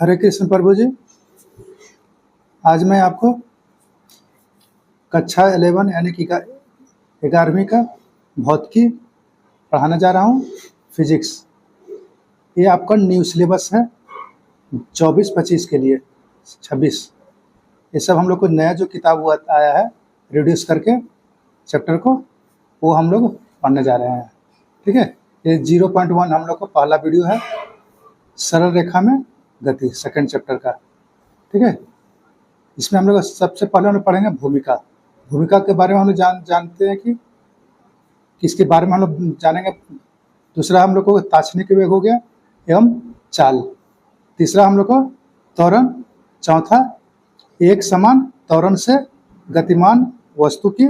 हरे कृष्ण प्रभु जी। आज मैं आपको कक्षा 11 यानी कि 11वीं का भौतिकी पढ़ाने जा रहा हूँ, फिजिक्स। ये आपका न्यू सिलेबस है 24-25 के लिए, 26। ये सब हम लोग को नया जो किताब हुआ आया है रिड्यूस करके चैप्टर को, वो हम लोग पढ़ने जा रहे हैं। ठीक है, ये 0.1 हम लोग को पहला वीडियो है, सरल रेखा में गति, सेकंड चैप्टर का। ठीक है, इसमें हम लोग सबसे पहले हम लोग पढ़ेंगे भूमिका। भूमिका के बारे में हम लोग जानते हैं कि किसके बारे में हम लोग जानेंगे। दूसरा हम लोग को ताक्षणिक वेग हो गया एवं चाल। तीसरा हम लोग को त्वरण। चौथा एक समान त्वरण से गतिमान वस्तु की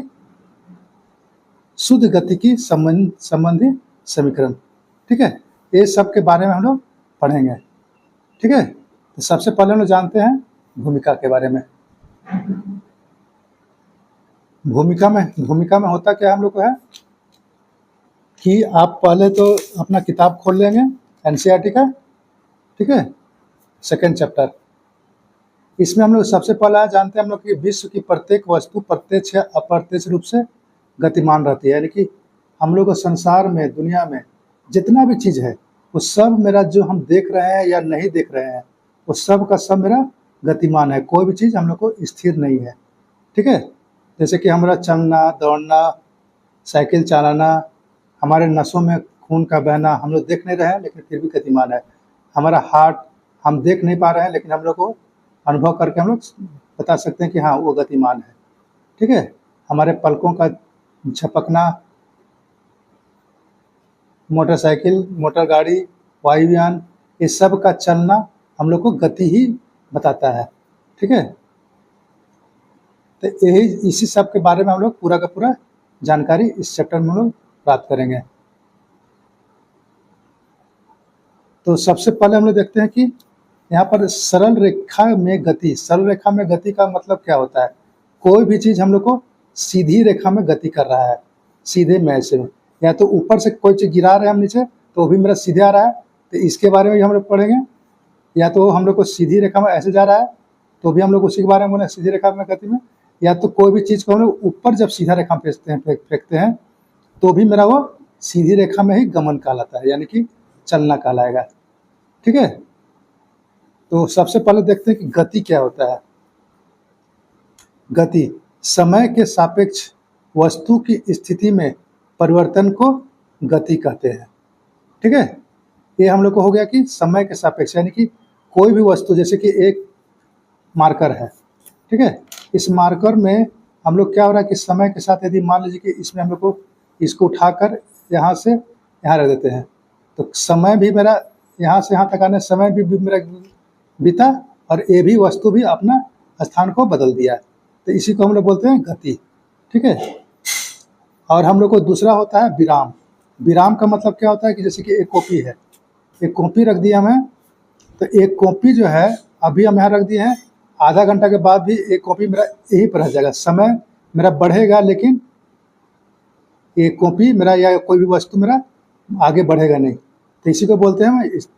शुद्ध गति की संबंधी समीकरण। ठीक है, ये सब के बारे में हम लोग पढ़ेंगे। ठीक है, तो सबसे पहले हम लोग जानते हैं भूमिका के बारे में। भूमिका में होता क्या हम लोग को है कि आप पहले तो अपना किताब खोल लेंगे एनसीईआरटी का। ठीक है, सेकंड चैप्टर। इसमें हम लोग सबसे पहला जानते हैं हम लोग कि विश्व की प्रत्येक वस्तु प्रत्यक्ष या अप्रत्यक्ष रूप से गतिमान रहती है। यानी कि हम लोग को संसार में, दुनिया में जितना भी चीज़ है वो सब मेरा जो हम देख रहे हैं या नहीं देख रहे हैं वो सब का सब मेरा गतिमान है। कोई भी चीज़ हम लोग को स्थिर नहीं है। ठीक है, जैसे कि हमारा चलना, दौड़ना, साइकिल चलाना, हमारे नसों में खून का बहना, हम लोग देख नहीं रहे हैं लेकिन फिर भी गतिमान है। हमारा हार्ट हम देख नहीं पा रहे हैं लेकिन हम लोग को अनुभव करके हम लोग बता सकते हैं कि हाँ वो गतिमान है। ठीक है, हमारे पलकों का झपकना, मोटरसाइकिल, मोटर गाड़ी, वायुयान, ये सब का चलना हम लोग को गति ही बताता है। ठीक है, तो यही इसी सब के बारे में हम लोग पूरा का पूरा जानकारी इस चैप्टर में हम लोग प्राप्त करेंगे। तो सबसे पहले हम लोग देखते हैं कि यहाँ पर सरल रेखा में गति। सरल रेखा में गति का मतलब क्या होता है? कोई भी चीज़ हम लोग को सीधी रेखा में गति कर रहा है, सीधे मैच से। या तो ऊपर से कोई चीज़ गिरा रहे हैं हम नीचे तो वो भी मेरा सीधे आ रहा है, तो इसके बारे में भी हम लोग पढ़ेंगे। या तो हम लोग को सीधी रेखा में ऐसे जा रहा है तो भी हम लोग उसी के बारे में बोले, सीधी रेखा में गति में। या तो कोई भी चीज़ को हम लोग ऊपर जब सीधा रेखा में फेंकते हैं तो भी मेरा वो सीधी रेखा में ही गमन कहलाता है, यानी कि चलना कहलाएगा। ठीक है, तो सबसे पहले देखते हैं कि गति क्या होता है। गति समय के सापेक्ष वस्तु की स्थिति में परिवर्तन को गति कहते हैं। ठीक है, ये हम लोग को हो गया कि समय के सापेक्ष, यानी कि कोई भी वस्तु, जैसे कि एक मार्कर है। ठीक है, इस मार्कर में हम लोग क्या हो रहा है कि समय के साथ यदि मान लीजिए कि इसमें हम लोग को इसको उठाकर यहाँ से यहाँ रख देते हैं तो समय भी मेरा यहाँ से यहाँ तक आने समय भी मेरा बीता और ये भी वस्तु भी अपना स्थान को बदल दिया। तो इसी को हम लोग बोलते हैं गति। ठीक है, और हम लोग को दूसरा होता है विराम। विराम का मतलब क्या होता है कि जैसे कि एक कॉपी है, एक कॉपी रख दिया मैं, तो एक कॉपी जो है अभी हम यहाँ रख दिए हैं, आधा घंटा के बाद भी एक कॉपी मेरा यहीं पर रह जाएगा। समय मेरा बढ़ेगा लेकिन एक कॉपी मेरा या कोई भी वस्तु मेरा आगे बढ़ेगा नहीं। तो इसी को बोलते हैं इस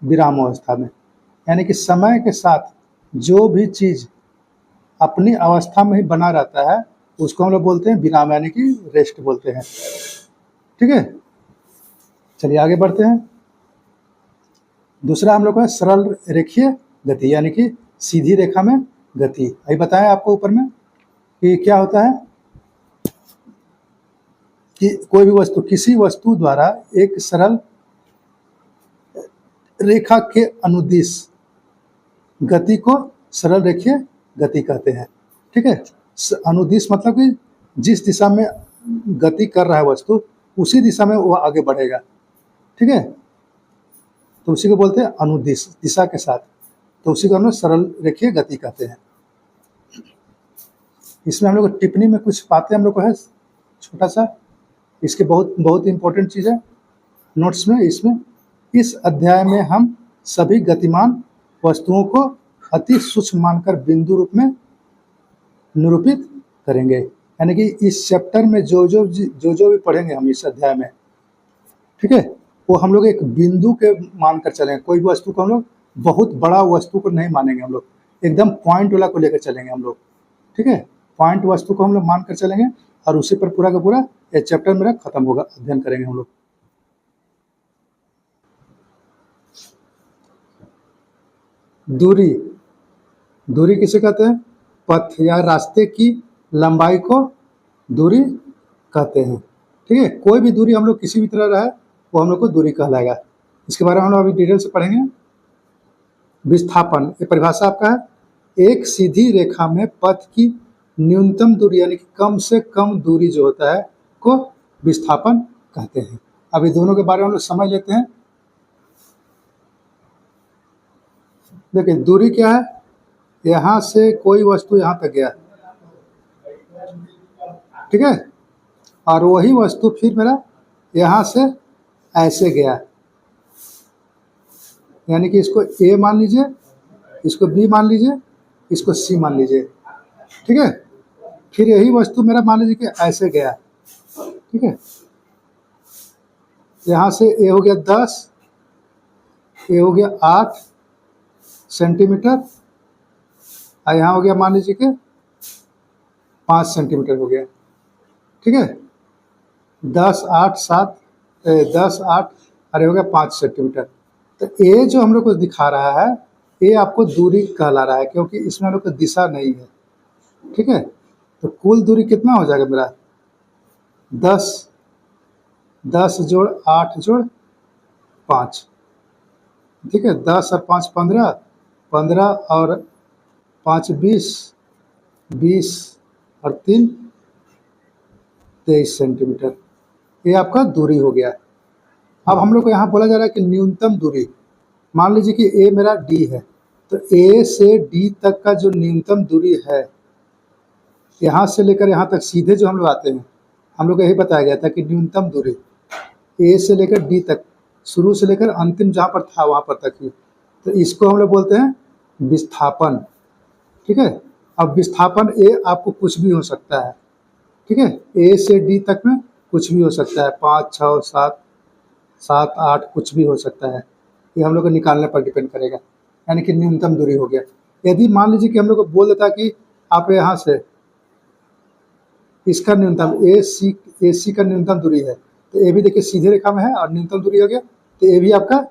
विराम अवस्था में, यानी कि समय के साथ जो भी चीज़ अपनी अवस्था में ही बना रहता है उसको हम लोग बोलते हैं विराम, यानी कि रेस्ट बोलते हैं। ठीक है, चलिए आगे बढ़ते हैं। दूसरा हम लोग का सरल रेखीय गति, यानी कि सीधी रेखा में गति। अभी बताया आपको ऊपर में कि क्या होता है कि कोई भी वस्तु, किसी वस्तु द्वारा एक सरल रेखा के अनुदिश गति को सरल रेखीय गति कहते हैं। ठीक है, अनुदिश मतलब कि जिस दिशा में गति कर रहा है वस्तु उसी दिशा में वो आगे बढ़ेगा। ठीक है, तो उसी को बोलते हैं अनुदिश, दिशा के साथ। तो उसी को हम लोग सरल रेखीय गति कहते हैं। इसमें हम लोग टिप्पणी में कुछ बातें हम लोग को है छोटा सा, इसके बहुत इंपॉर्टेंट चीज़ है नोट्स में। इसमें इस अध्याय में हम सभी गतिमान वस्तुओं को अति सूक्ष्म मानकर बिंदु रूप में निरूपित करेंगे। यानी कि इस चैप्टर में जो भी पढ़ेंगे हम इस अध्याय में, ठीक है, वो हम लोग एक बिंदु के मानकर चलेंगे। कोई भी वस्तु को हम लोग बहुत बड़ा वस्तु को नहीं मानेंगे हम लोग, एकदम पॉइंट वाला को लेकर चलेंगे हम लोग, ठीक है। पॉइंट वस्तु को हम लोग मान कर चलेंगे और उसी पर पूरा का पूरा ये चैप्टर मेरा खत्म होगा, अध्ययन करेंगे हम लोग। दूरी, दूरी किसे कहते हैं? पथ या रास्ते की लंबाई को दूरी कहते हैं, ठीक है। कोई भी दूरी हम लोग किसी भी तरह रहे वो हम लोग को दूरी कहलाएगा। इसके बारे में हम लोग अभी डिटेल से पढ़ेंगे। विस्थापन, ये परिभाषा आपका है, एक सीधी रेखा में पथ की न्यूनतम दूरी यानी कि कम से कम दूरी जो होता है को विस्थापन कहते हैं। अभी दोनों के बारे में हम लोग समझ लेते हैं। देखिए दूरी क्या है, यहाँ से कोई वस्तु यहाँ तक गया, ठीक है, और वही वस्तु फिर मेरा यहाँ से ऐसे गया, यानी कि इसको ए मान लीजिए, इसको बी मान लीजिए, इसको सी मान लीजिए, ठीक है। फिर यही वस्तु मेरा मान लीजिए कि ऐसे गया, ठीक है। यहाँ से ए हो गया 10, ए हो गया 8 सेंटीमीटर, और यहाँ हो गया मान लीजिए कि 5 सेंटीमीटर हो गया, ठीक है। 10 8 7 10 8 अरे हो गया 5 सेंटीमीटर। तो ये जो हम लोग को दिखा रहा है ये आपको दूरी कहला रहा है, क्योंकि इसमें हम लोग को दिशा नहीं है, ठीक है। तो कुल दूरी कितना हो जाएगा मेरा 10 10 जोड़ 8 जोड़ 5, ठीक है। 10 और 5 15, 15 और 5 20, 20 और 3 23 सेंटीमीटर, ये आपका दूरी हो गया। अब हम लोग को यहाँ बोला जा रहा है कि न्यूनतम दूरी, मान लीजिए कि ए मेरा डी है, तो ए से डी तक का जो न्यूनतम दूरी है, यहाँ से लेकर यहाँ तक सीधे जो हम लोग आते हैं, हम लोग को यही बताया गया था कि न्यूनतम दूरी ए से लेकर डी तक, शुरू से लेकर अंतिम जहाँ पर था वहाँ पर तक ही, तो इसको हम लोग बोलते हैं विस्थापन, ठीक है। अब विस्थापन ए आपको कुछ भी हो सकता है, ठीक है। ए से डी तक में कुछ भी हो सकता है, 5 6 7 7 8 कुछ भी हो सकता है, ये हम लोग को निकालने पर डिपेंड करेगा, यानी कि न्यूनतम दूरी हो गया। यदि मान लीजिए कि हम लोग को बोल देता कि आप यहाँ से इसका न्यूनतम ए सी का न्यूनतम दूरी है, तो ए भी देखिए सीधे रेखा में है और न्यूनतम दूरी हो गया, तो ए भी आपका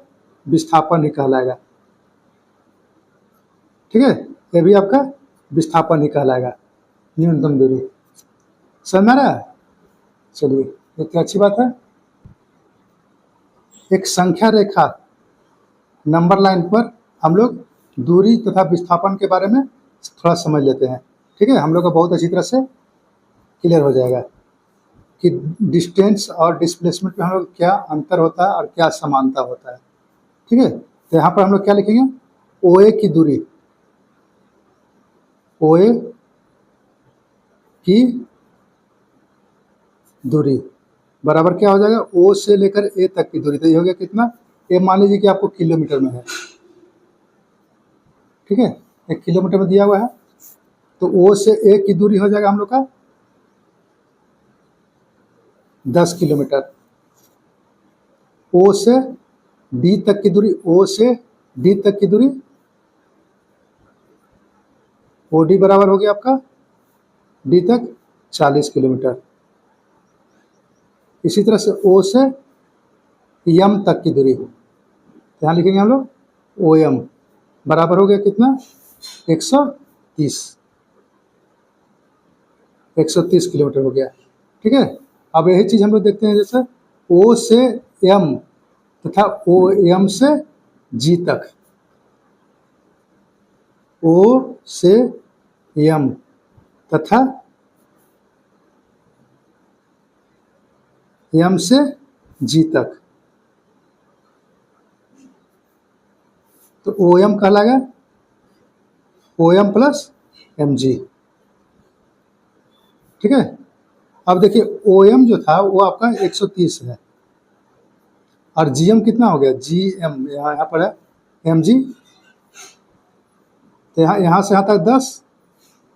विस्थापन ही कहलाएगा, ठीक है। ये भी आपका विस्थापन ही कहलाएगा, न्यूनतम दूरी। समझ में आ रहा है? चलिए ये तो अच्छी बात है। एक संख्या रेखा नंबर लाइन पर हम लोग दूरी तथा विस्थापन के बारे में थोड़ा समझ लेते हैं, ठीक है। हम लोग को बहुत अच्छी तरह से क्लियर हो जाएगा कि डिस्टेंस और डिस्प्लेसमेंट में हम लोग क्या अंतर होता है और क्या समानता होता है, ठीक है। तो यहाँ पर हम लोग क्या लिखेंगे, ओ ए की दूरी, ओ ए की दूरी बराबर क्या हो जाएगा, ओ से लेकर ए तक की दूरी, तो ये हो गया कितना, ए मान लीजिए कि आपको किलोमीटर में है, ठीक है, 1 किलोमीटर में दिया हुआ है, तो ओ से ए की दूरी हो जाएगा हम लोग का 10 किलोमीटर। ओ से डी तक की दूरी, ओ से डी तक की दूरी, ओ डी बराबर हो गया आपका डी तक 40 किलोमीटर। इसी तरह से ओ से यम तक की दूरी, यहाँ लिखेंगे हम लोग ओ एम बराबर हो गया कितना, 130 किलोमीटर हो गया, ठीक है। अब यही चीज़ हम लोग देखते हैं, जैसे ओ से एम तथा ओ एम से जी तक, ओ से एम तथा एम से जी तक, तो ओ एम कहलाएगा O M plus M G, ठीक है। अब देखिए ओ एम जो था वो आपका 130 है, और जी एम कितना हो गया, जी एम यहाँ पर है एम जी, तो यहाँ से यहाँ तक 10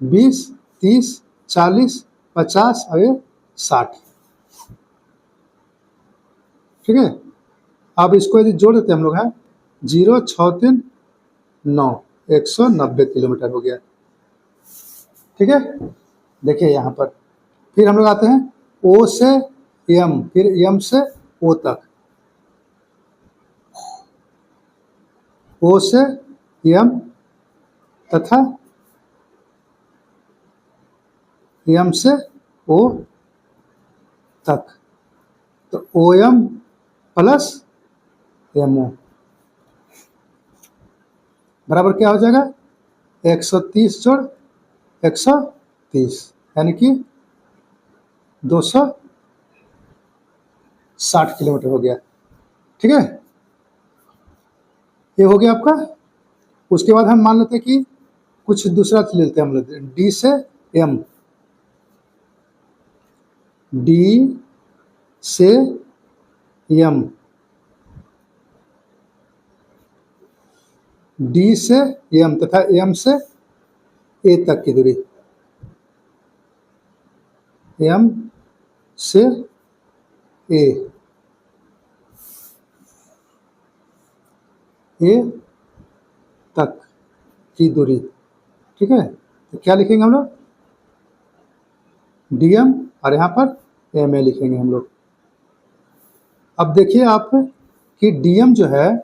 20 30 40 50 और ये 60, ठीक है। अब इसको यदि जोड़ देते हैं हम लोग, है 0 6 3 9, 190 किलोमीटर हो गया। ठीक है, देखिए यहाँ पर फिर हम लोग आते हैं ओ से एम, फिर एम से ओ तक, ओ से एम तथा एम से ओ तक, तो O M plus M O बराबर क्या हो जाएगा, 130 जोड़ 130 यानी कि 260 किलोमीटर हो गया। ठीक है, ये हो गया आपका। उसके बाद हम मान लेते हैं कि कुछ दूसरा ले लेते हैं, हम लेते हैं डी से एम, डी से एम, डी से एम तथा एम से ए तक की दूरी, एम से ए, ए तक की दूरी। ठीक है, तो क्या लिखेंगे हम लोग, डीएम, और यहाँ पर एम ए लिखेंगे हम लोग। अब देखिए आप कि डीएम जो है,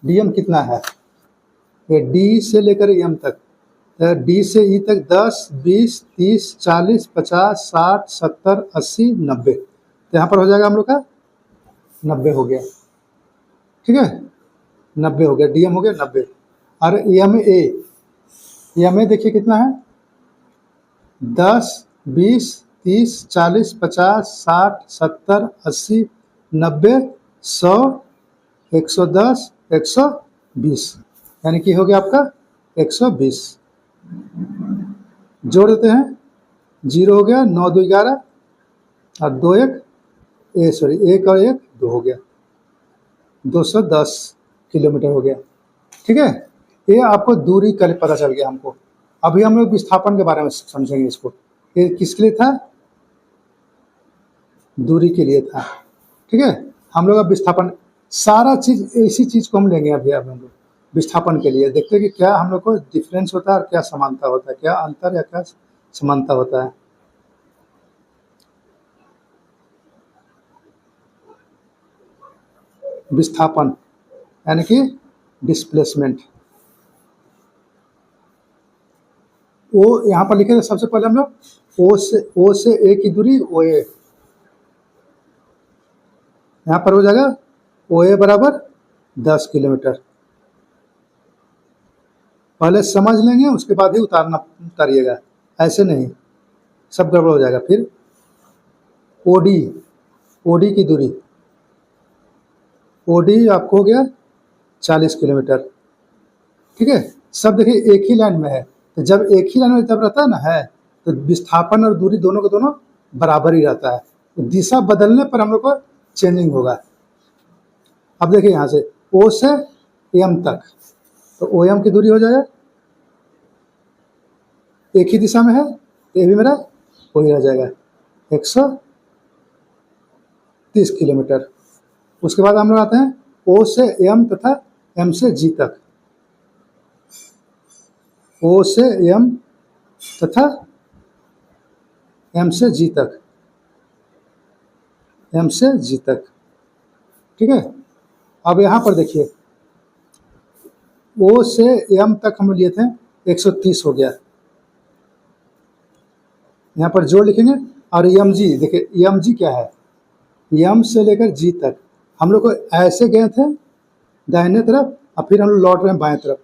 डीएम कितना है, ये डी से लेकर एम तक, डी से ई तक 10, 20, 30, 40, 50, 60, 70, 80, 90, तो यहाँ पर हो जाएगा हम लोग का 90 हो गया। ठीक है, 90 हो गया, डीएम हो गया 90। और एम ए देखिए कितना है, 10, 20, 30, 40, 50, 60, 70, 80, 90, 100, 110, 120, यानी कि हो गया आपका 120। जोड़ देते हैं, 0 हो गया, 9 2 11, और 2 1 1 और 1 2 हो गया, 210 किलोमीटर हो गया। ठीक है, ये आपको दूरी का पता चल गया हमको। अभी हम लोग विस्थापन के बारे में समझेंगे इसको। ये किसके लिए था, दूरी के लिए था। ठीक है, हम लोग अब विस्थापन, सारा चीज इसी चीज को हम लेंगे अभी। अब हम लोग विस्थापन के लिए देखते हैं कि क्या हम लोग को डिफरेंस होता है और क्या समानता होता है, क्या अंतर या क्या समानता होता है। विस्थापन यानी कि डिस्प्लेसमेंट, ओ यहाँ पर लिखे थे सबसे पहले हम लोग ओ से ए की दूरी ओ ए, यहाँ पर हो जाएगा ओ ए बराबर 10 किलोमीटर। पहले समझ लेंगे, उसके बाद ही उतारिएगा, ऐसे नहीं सब गड़बड़ हो जाएगा। फिर ओडी, ओडी की दूरी, ओडी आपको हो गया 40 किलोमीटर। ठीक है, सब देखिए एक ही लाइन में है, तो जब एक ही लाइन में जब रहता है ना है, तो विस्थापन और दूरी दोनों का दोनों बराबर ही रहता है। तो दिशा बदलने पर हम लोग को चेंजिंग होगा। अब देखिए यहाँ से ओ से एम तक, तो ओ एम की दूरी हो जाएगा, एक ही दिशा में है, ये भी मेरा वही रह जाएगा 130 किलोमीटर। उसके बाद हम लोग आते हैं ओ से एम तथा एम से जी तक, ओ से एम तथा एम से जी तक, एम से जी तक। ठीक है, अब यहाँ पर देखिए ओ से एम तक हम लिए थे 130 हो गया, यहाँ पर जोड़ लिखेंगे। और एम जी, देखिए एम जी क्या है, एम से लेकर जी तक हम लोग को ऐसे गए थे दाहिने तरफ, और फिर हम लोग लौट रहे हैं बाएं तरफ,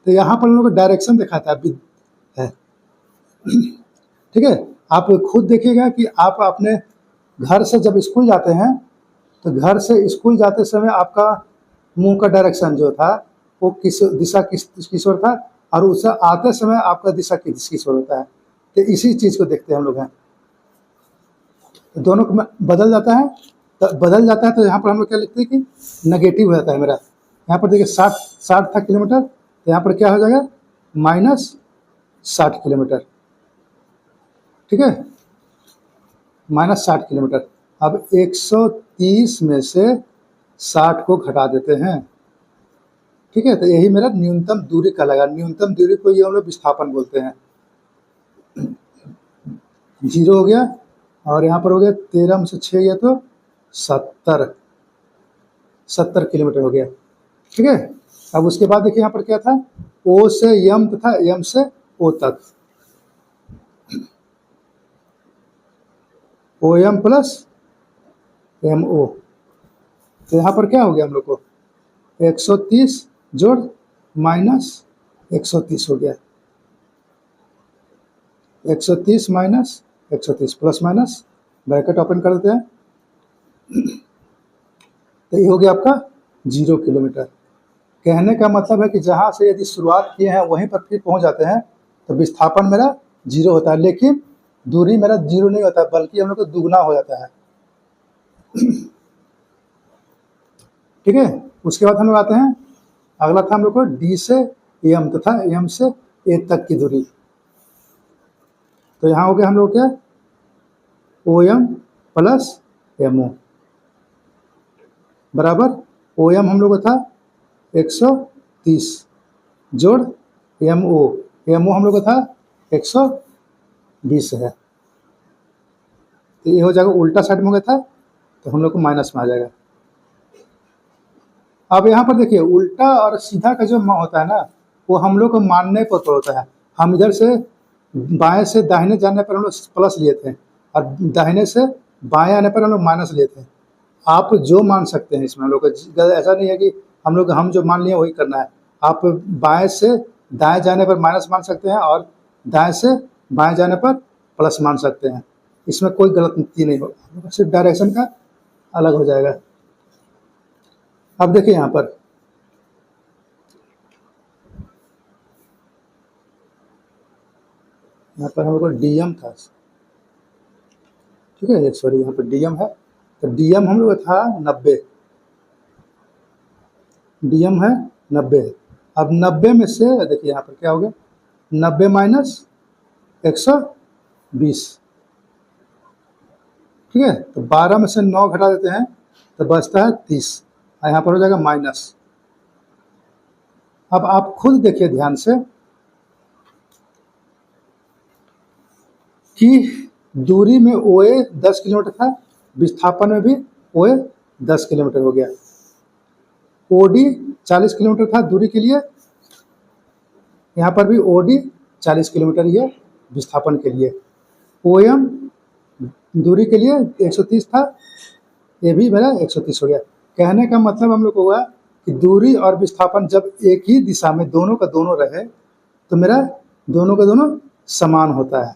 तो यहाँ पर हम लोग को डायरेक्शन दिखाता है। ठीक है, आप खुद देखिएगा कि आप अपने घर से जब स्कूल जाते हैं, तो घर से स्कूल जाते समय आपका मुंह का डायरेक्शन जो था वो किस दिशा किस ओर था, और उससे आते समय आपका दिशा किस ओर होता है। तो इसी चीज़ को देखते हैं हम लोग हैं, तो दोनों को बदल जाता है, तो यहाँ पर हम लोग क्या लिखते हैं कि नेगेटिव हो जाता है मेरा। यहाँ पर देखिए 60 था किलोमीटर, तो यहाँ पर क्या हो जाएगा -60 किलोमीटर। ठीक है, -60 किलोमीटर। अब 130 में से 60 को घटा देते हैं। ठीक है, तो यही मेरा न्यूनतम दूरी कहलाएगा। न्यूनतम दूरी को ये हम लोग विस्थापन बोलते हैं। 0 हो गया और यहाँ पर हो गया 13 में से 6 गया तो 70 किलोमीटर हो गया। ठीक है, अब उसके बाद देखिए यहाँ पर क्या था, ओ से यम तथा यम से ओ तक, O M plus M O. तो यहाँ पर क्या हो गया हम लोग को 130 जोड़ माइनस 130 हो गया, 130 minus 130 plus minus bracket open कर देते हैं। तो ये हो गया आपका 0 किलोमीटर। कहने का मतलब है कि जहाँ से यदि शुरुआत किए हैं वहीं पर फिर पहुँच जाते हैं तो विस्थापन मेरा 0 होता है, लेकिन दूरी मेरा 0 नहीं होता बल्कि हम लोग को दुगना हो जाता है। ठीक है, उसके बाद हम लोग आते हैं, अगला था हम लोग को डी से एम तथा एम से ए तक की दूरी। तो यहाँ हो गया हम लोग क्या, O M plus M O बराबर ओ एम हम लोग का था 130 जोड़ एम ओ हम लोग का था 120 है। तो ये हो जाएगा, उल्टा साइड में हो गया था तो हम लोग को माइनस में आ जाएगा। अब यहाँ पर देखिए उल्टा और सीधा का जो होता है ना, वो हम लोग को मानने पर होता है। हम इधर से बाएं से दाहिने जाने पर हम लोग प्लस लिए थे और दाहिने से बाएं आने पर हम लोग माइनस लिए थे। आप जो मान सकते हैं इसमें, हम लोग को ऐसा नहीं है कि हम जो मान लिए वही करना है। आप बाएं से दाएं जाने पर माइनस मान सकते हैं और दाएं से बाएं जाने पर प्लस मान सकते हैं। इसमें कोई गलती नहीं होगा, सिर्फ डायरेक्शन का अलग हो जाएगा। अब देखिए यहाँ पर हम लोग को डीएम था, ठीक है, सॉरी यहाँ पर डीएम है। तो डीएम हम लोग था 90, डीएम है 90। अब 90 में से देखिए यहाँ पर क्या हो गया, 90 माइनस 120, ठीक है। तो 12 में से 9 घटा देते हैं तो बचता है 30, और यहाँ पर हो जाएगा माइनस। अब आप खुद देखिए ध्यान से कि दूरी में ओए 10 किलोमीटर था, विस्थापन में भी ओए 10 किलोमीटर हो गया। ओडी 40 किलोमीटर था दूरी के लिए, यहाँ पर भी ओडी 40 किलोमीटर ही है विस्थापन के लिए। ओएम दूरी के लिए 130 था, ये भी मेरा 130 हो गया। कहने का मतलब हम लोग को हुआ कि दूरी और विस्थापन जब एक ही दिशा में दोनों का दोनों रहे तो मेरा दोनों का दोनों समान होता है।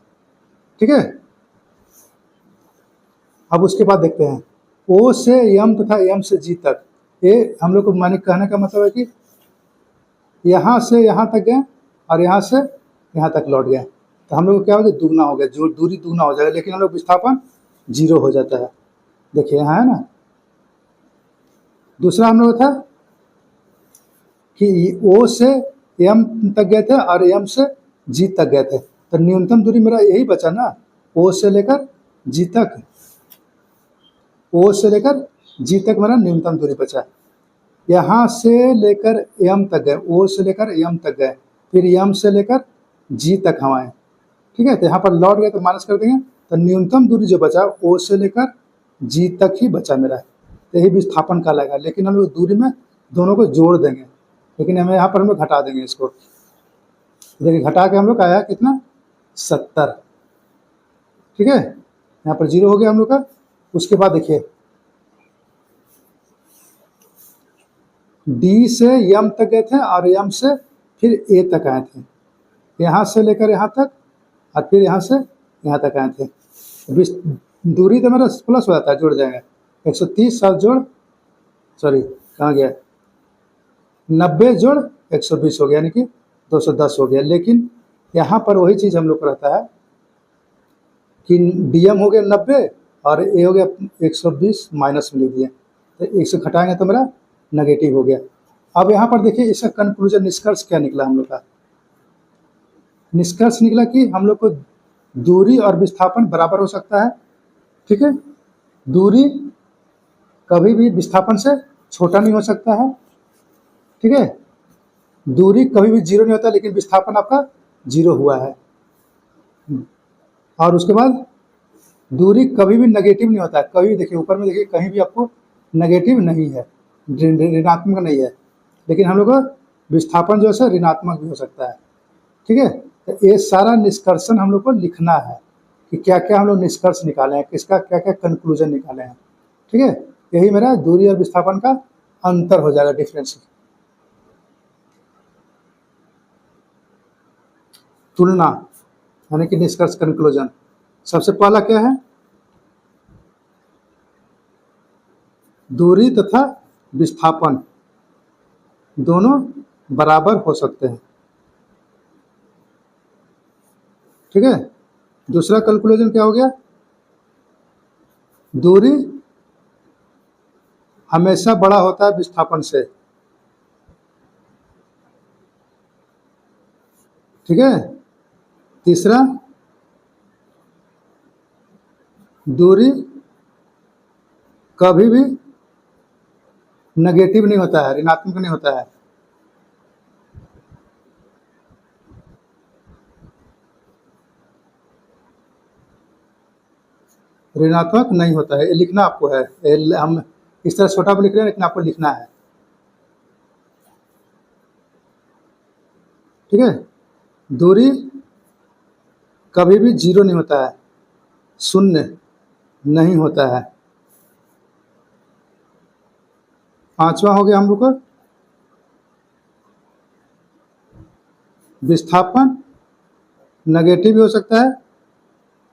ठीक है, अब उसके बाद देखते हैं ओ से एम तथा एम से जी तक। ये हम लोग को माने कहने का मतलब है कि यहाँ से यहाँ तक गए और यहाँ से यहाँ तक लौट गए, तो हम लोग को क्या हो गया, दुगना हो गया, जो दूरी दुगना हो जाएगा, लेकिन हम लोग विस्थापन 0 हो जाता है। देखिए यहाँ है ना। दूसरा हम लोग था कि ओ से एम तक गए थे और एम से जी तक गए थे, तो न्यूनतम दूरी मेरा यही बचा ना, ओ से लेकर जी तक, ओ से लेकर जी तक मेरा न्यूनतम दूरी बचा। यहाँ से लेकर एम तक गए, ओ से लेकर एम तक गए, फिर एम से लेकर जी तक हम आए। ठीक है, तो यहाँ पर लौट गए तो माइनस कर देंगे, तो न्यूनतम दूरी जो बचा ओ से लेकर जी तक ही बचा मेरा, यही विस्थापन कहलाएगा। लेकिन हम लोग दूरी में दोनों को जोड़ देंगे, लेकिन हमें यहाँ पर हम लोग घटा देंगे इसको। देखिए घटा के हम लोग आया कितना, 70। ठीक है, यहाँ पर 0 हो गया हम लोग का। उसके बाद देखिए डी से एम तक गए थे और एम से फिर ए तक आए थे, यहाँ से लेकर यहाँ तक और फिर यहाँ से यहाँ तक आए थे। दूरी तो मेरा प्लस हो जाता है, जुड़ जाएगा 130 साथ जोड़, सॉरी कहाँ गया, 90 जोड़ 120 हो गया, यानी कि 210 हो गया। लेकिन यहाँ पर वही चीज़ हम लोग को रहता है कि डीएम हो गया 90 और ए हो गया 120, माइनस में लिख दिए, तो 1 से घटाएंगे तो मेरा नेगेटिव हो गया। अब यहाँ पर देखिए इसका कंक्लूजन, निष्कर्ष क्या निकला हम लोग का। निष्कर्ष निकला कि हम लोग को दूरी और विस्थापन बराबर हो सकता है। ठीक है, दूरी कभी भी विस्थापन से छोटा नहीं हो सकता है। ठीक है, दूरी कभी भी जीरो नहीं होता, लेकिन विस्थापन आपका जीरो हुआ है। और उसके बाद दूरी कभी भी नेगेटिव नहीं होता है, कभी भी देखिए ऊपर में देखिए कहीं भी आपको नेगेटिव नहीं है, ऋणात्मक नहीं है, लेकिन हम लोग का विस्थापन जो है ऋणात्मक भी हो सकता है। ठीक है, तो ये सारा निष्कर्षण हम लोग को लिखना है कि क्या क्या हम लोग निष्कर्ष निकाले हैं, किसका क्या क्या कंक्लूजन निकाले हैं। ठीक है, यही मेरा दूरी और विस्थापन का अंतर हो जाएगा, डिफरेंस। तुलना यानी कि निष्कर्ष, कंक्लूजन। सबसे पहला क्या है, दूरी तथा विस्थापन दोनों बराबर हो सकते हैं। ठीक है, दूसरा कैलकुलेशन क्या हो गया, दूरी हमेशा बड़ा होता है विस्थापन से। ठीक है, तीसरा दूरी कभी भी नेगेटिव नहीं होता है, ऋणात्मक नहीं होता है। ऋणात्मक नहीं होता है, ये लिखना आपको है। हम इस तरह छोटा पर लिख रहे हैं, लेकिन आपको लिखना है। ठीक है, दूरी कभी भी जीरो नहीं होता है, शून्य नहीं होता है। पांचवा हो गया हम लोग का, विस्थापन नेगेटिव भी हो सकता है,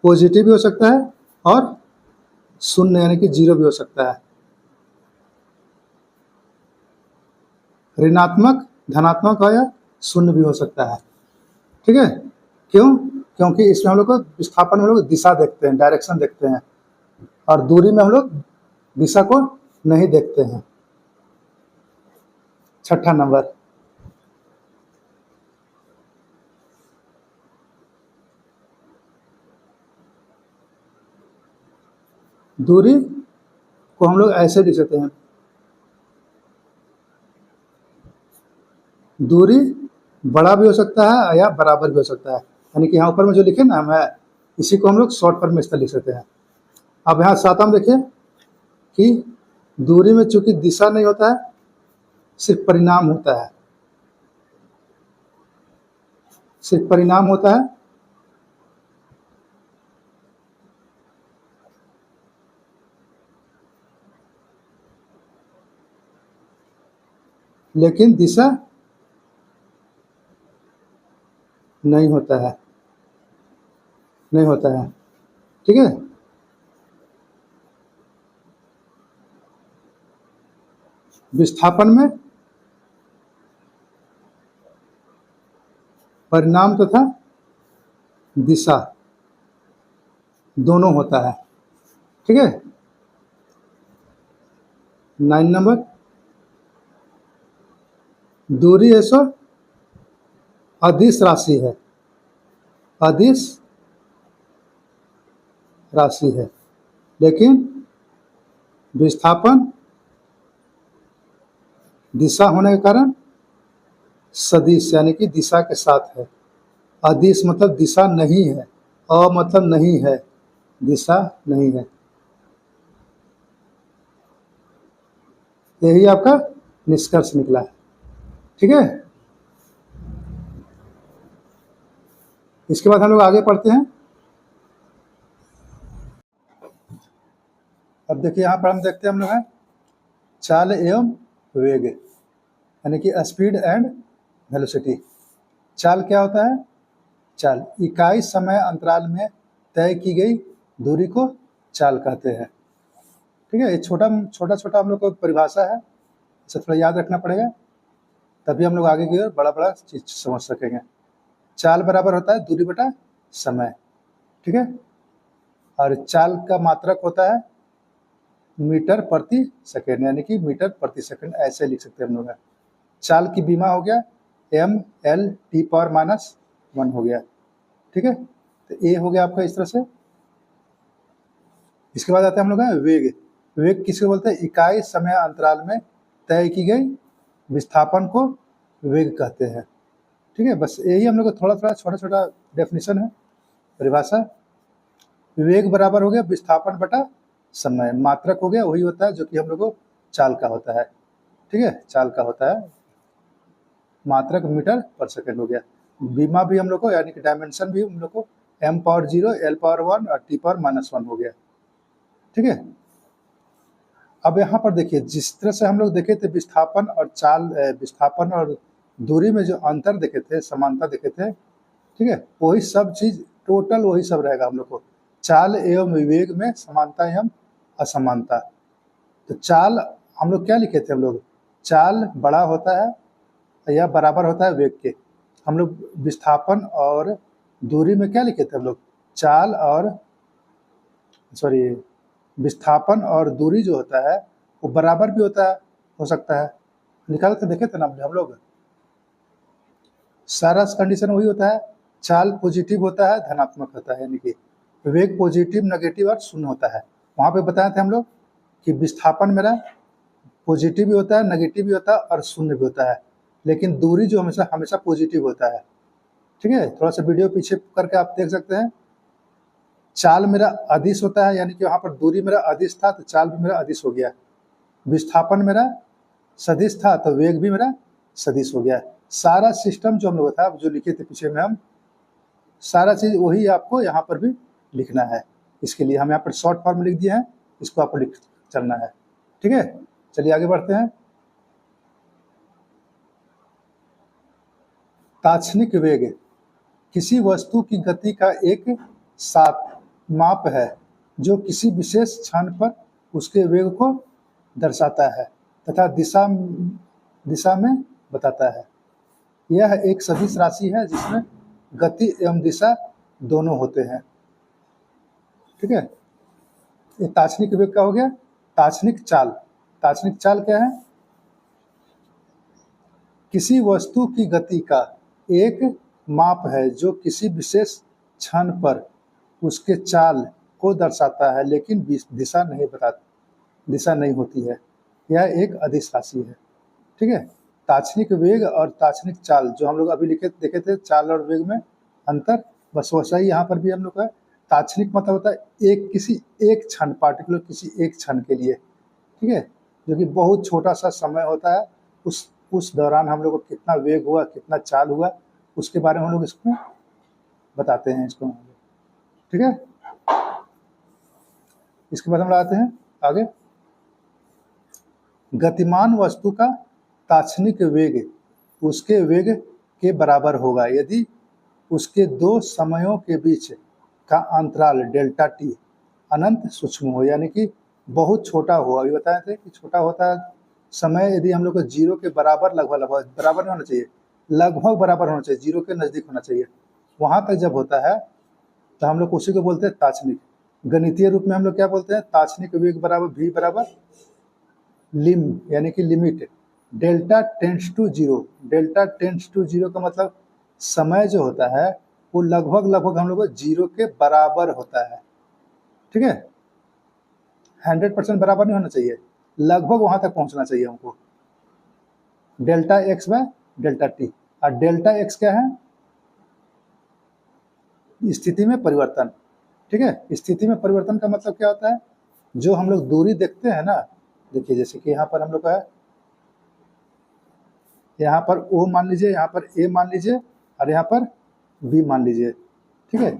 पॉजिटिव भी हो सकता है, और शून्य यानी कि जीरो भी हो सकता है। ऋणात्मक, धनात्मक हो या शून्य भी हो सकता है। ठीक है, क्यों, क्योंकि इसमें हम लोग को विस्थापन में हम लोग दिशा देखते हैं, डायरेक्शन देखते हैं, और दूरी में हम लोग दिशा को नहीं देखते हैं। छठा नंबर, दूरी को हम लोग ऐसे लिख सकते हैं, दूरी बड़ा भी हो सकता है या बराबर भी हो सकता है। यानी कि यहाँ ऊपर में जो लिखे ना हम है, इसी को हम लोग शॉर्ट फॉर्म में इस तरह लिख सकते हैं। अब यहाँ सातवां देखिए कि दूरी में चूंकि दिशा नहीं होता है, सिर्फ परिणाम होता है, सिर्फ परिणाम होता है। लेकिन दिशा नहीं होता है, नहीं होता है। ठीक है, विस्थापन में परिणाम तथा दिशा दोनों होता है। ठीक है, 9 नंबर, दूरी है सो अदिश राशि है, अदिश राशि है, लेकिन विस्थापन दिशा होने के कारण सदिश यानी कि दिशा के साथ है। अदिश मतलब दिशा नहीं है, अ मतलब नहीं है, दिशा नहीं है। यही आपका निष्कर्ष निकला है। ठीक है, इसके बाद हम लोग आगे पढ़ते हैं। अब देखिए यहाँ पर हम देखते हैं हम लोग हैं चाल एवं वेग, यानी कि स्पीड एंड वेलोसिटी। चाल क्या होता है, चाल इकाई समय अंतराल में तय की गई दूरी को चाल कहते हैं। ठीक है, ये छोटा छोटा छोटा हम लोग को परिभाषा है, इसे थोड़ा याद रखना पड़ेगा, तभी हम लोग आगे की ओर बड़ा बड़ा चीज समझ सकेंगे। चाल बराबर होता है दूरी बटा समय। ठीक है, और चाल का मात्रक होता है मीटर प्रति सेकेंड, यानी कि मीटर प्रति सेकेंड, ऐसे लिख सकते हैं हम लोग। चाल की बीमा हो गया mL/-1 हो गया। ठीक है, तो ये हो गया आपका इस तरह से। इसके बाद आते हैं हम लोग वेग। वेग किसको बोलते हैं, इकाई समय अंतराल में तय की गई विस्थापन को वेग कहते हैं। ठीक है, बस यही हम लोग को थोड़ा थोड़ा छोटा छोटा डेफिनेशन है, परिभाषा। वेग बराबर हो गया विस्थापन बटा समय, मात्रक हो गया वही होता है जो कि हम लोग को चाल का होता है। ठीक है, चाल का होता है, मात्रक मीटर पर सेकंड हो गया। बीमा भी हम लोग को यानी कि डायमेंशन भी हम लोग को m पावर 0, l पावर 1 और t पावर -1 हो गया। ठीक है, अब यहाँ पर देखिए जिस तरह से हम लोग देखे थे विस्थापन और चाल, विस्थापन और दूरी में जो अंतर देखे थे, समानता देखे थे, ठीक है, वही सब चीज टोटल वही सब रहेगा हम लोग को। चाल एवं वेग में समानता एवं असमानता। तो चाल हम लोग क्या लिखे थे, हम लोग चाल बड़ा होता है या बराबर होता है वेग के। हम लोग विस्थापन और दूरी में क्या लिखे थे हम लोग, चाल और सॉरी विस्थापन और दूरी जो होता है वो बराबर भी होता है, हो सकता है, निकाल के देखे थे ना हम लोग। सारा कंडीशन वही होता है, चाल पॉजिटिव होता है धनात्मक होता है, यानी कि वेग पॉजिटिव नेगेटिव और शून्य होता है। वहाँ पे बताए थे हम लोग कि विस्थापन मेरा पॉजिटिव भी होता है, नेगेटिव भी होता है और शून्य भी होता है, लेकिन दूरी जो हमेशा हमेशा पॉजिटिव होता है। ठीक है, थोड़ा सा वीडियो पीछे करके आप देख सकते हैं। चाल मेरा अदिश होता है, यानी कि वहाँ पर दूरी मेरा अदिश था तो चाल भी मेरा अदिश हो गया। विस्थापन मेरा सदिश था तो वेग भी मेरा सदिश हो गया। सारा सिस्टम जो हम लोग था जो लिखे थे पीछे में, हम सारा चीज वही आपको यहाँ पर भी लिखना है। इसके लिए हम यहाँ पर शॉर्ट फॉर्म लिख दिए हैं, इसको आपको लिख चलना है। ठीक है, चलिए आगे बढ़ते हैं। तात्क्षणिक वेग किसी वस्तु की गति का एक साथ माप है जो किसी विशेष क्षण पर उसके वेग को दर्शाता है तथा दिशा में बताता है। यह एक सदिश राशि है जिसमें गति एवं दिशा दोनों होते हैं। ठीक है, ये तात्क्षणिक वेग का हो गया। तात्क्षणिक चाल, तात्क्षणिक चाल क्या है, किसी वस्तु की गति का एक माप है जो किसी विशेष क्षण पर उसके चाल को दर्शाता है लेकिन दिशा नहीं होती है। यह एक अदिश राशि है। ठीक है, तात्क्षणिक वेग और तात्क्षणिक चाल जो हम लोग अभी देखे थे, चाल और वेग में अंतर, बस वैसा ही यहाँ पर भी हम लोग का। तात्क्षणिक मतलब होता है किसी एक क्षण, पार्टिकुलर किसी एक क्षण के लिए। ठीक है, जो कि बहुत छोटा सा समय होता है, उस दौरान हम लोग को कितना वेग हुआ, कितना चाल हुआ, उसके बारे में हम लोग इसको बताते हैं इसको। ठीक है, इसके बाद हम लोग आते हैं आगे। गतिमान वस्तु का तात्क्षणिक वेग उसके वेग के बराबर होगा यदि उसके दो समयों के बीच का अंतराल डेल्टा टी अनंत सूक्ष्म हो, यानी कि बहुत छोटा हो। अभी बताए थे कि छोटा होता है समय यदि हम लोग को जीरो के बराबर, लगभग बराबर नहीं होना चाहिए, लगभग बराबर होना चाहिए, जीरो के नज़दीक होना चाहिए। वहाँ तक जब होता है तो हम लोग उसी को बोलते हैं तात्क्षणिक। गणितीय रूप में हम लोग क्या बोलते हैं, तात्क्षणिक वेग बराबर v बराबर लिम, यानी कि limit delta tends to zero. Delta tends to zero का मतलब समय जो होता है वो लगभग हम लोग को जीरो के बराबर होता है। ठीक है, 100% बराबर नहीं होना चाहिए, लगभग वहां तक पहुंचना चाहिए हमको। Delta x by delta T, और डेल्टा एक्स क्या है, स्थिति में परिवर्तन। ठीक है, स्थिति में परिवर्तन का मतलब क्या होता है, जो हम लोग दूरी देखते हैं ना, देखिए जैसे कि यहाँ पर हम लोग का है, यहाँ पर O मान लीजिए, यहाँ पर A मान लीजिए और यहाँ पर B मान लीजिए। ठीक है,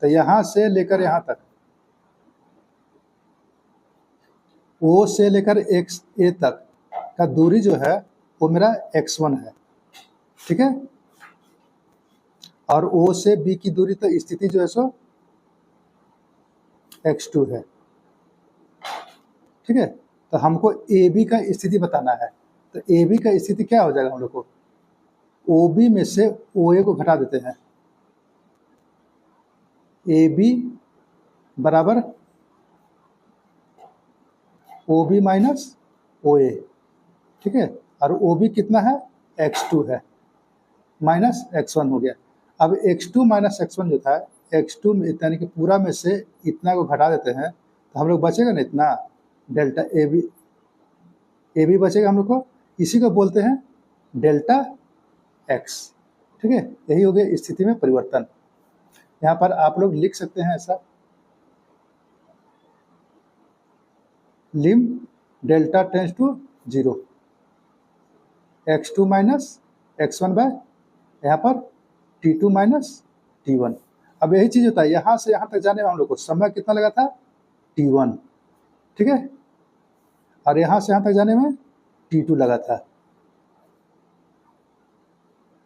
तो यहाँ से लेकर यहाँ तक, O से लेकर A तक का दूरी जो है वो मेरा x1 है। ठीक है, और O से B की दूरी तो स्थिति जो है सो x2 है। ठीक है, तो हमको AB का स्थिति बताना है, तो AB का स्थिति क्या हो जाएगा, हम लोग को OB में से OA को घटा देते हैं, AB बराबर OB माइनस OA। ठीक है, और OB कितना है, x2 है, माइनस x1 हो गया। अब x2 माइनस x1 जो था, x2 में यानी कि पूरा में से इतना को घटा देते हैं तो हम लोग बचेगा ना इतना, डेल्टा AB बचेगा हम लोग को, इसी को बोलते हैं डेल्टा एक्स। ठीक है, यही हो गया स्थिति में परिवर्तन। यहाँ पर आप लोग लिख सकते हैं ऐसा, lim delta tends to 0, x2 minus x1 by यहाँ पर t2 माइनस t1। अब यही चीज होता है, यहाँ से यहाँ तक जाने में हम लोग को समय कितना लगा था, t1। ठीक है, और यहाँ से यहाँ तक जाने में t2 लगा था।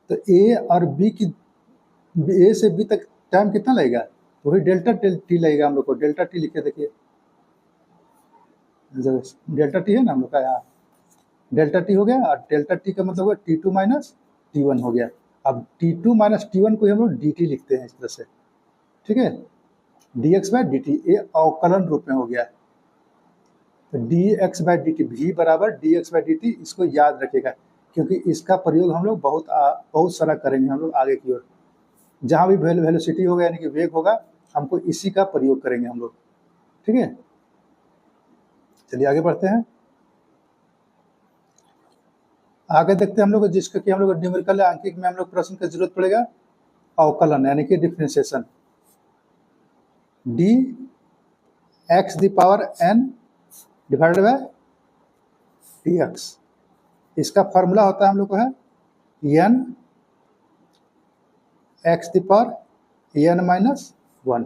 तो a और b की, a से b तक टाइम कितना लगेगा, तो वही डेल्टा t लगेगा हम लोग को। डेल्टा t लिखे देखिए, डेल्टा t है ना हम लोग का, यहाँ डेल्टा टी हो गया, और डेल्टा टी का मतलब t2 माइनस t1 हो गया। अब t2 माइनस t1 को हम लोग dt लिखते हैं इस तरह से। ठीक है, dx बाय dt, ये अवकलन रूप में हो गया। तो dx बाय dt भी बराबर dx बाय dt, इसको याद रखिएगा, क्योंकि इसका प्रयोग हम लोग बहुत सारा करेंगे हम लोग आगे की ओर। जहाँ भी वेलोसिटी होगा यानी कि वेग होगा, हमको इसी का प्रयोग करेंगे हम लोग। ठीक है, चलिए आगे बढ़ते हैं। आगे देखते हैं हम लोग, जिसका कि हम लोग न्यूमेरिकल अंकित में हम लोग प्रश्न की जरूरत पड़ेगा, अवकलन यानी कि differentiation. D x the power n divided by D x, इसका फॉर्मूला होता है हम लोग को है n x the power n minus 1।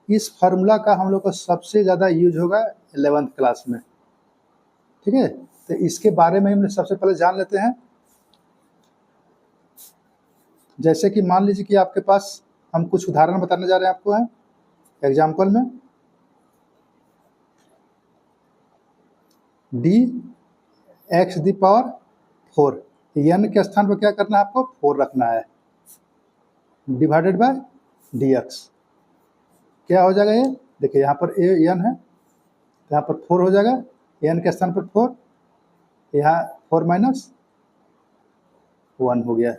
इस फार्मूला का हम लोग को सबसे ज़्यादा यूज होगा 11th क्लास में। ठीक है, तो इसके बारे में हम सबसे पहले जान लेते हैं। जैसे कि मान लीजिए कि आपके पास, हम कुछ उदाहरण बताने जा रहे हैं आपको, है एग्जाम्पल में D x the power 4, n के स्थान पर क्या करना है आपको, 4 रखना है, डिवाइडेड बाय डी एक्स। क्या हो जाएगा ये, देखिए यहाँ पर n है, यहाँ पर 4 हो जाएगा, n के स्थान पर 4, यहाँ 4 माइनस 1 हो गया,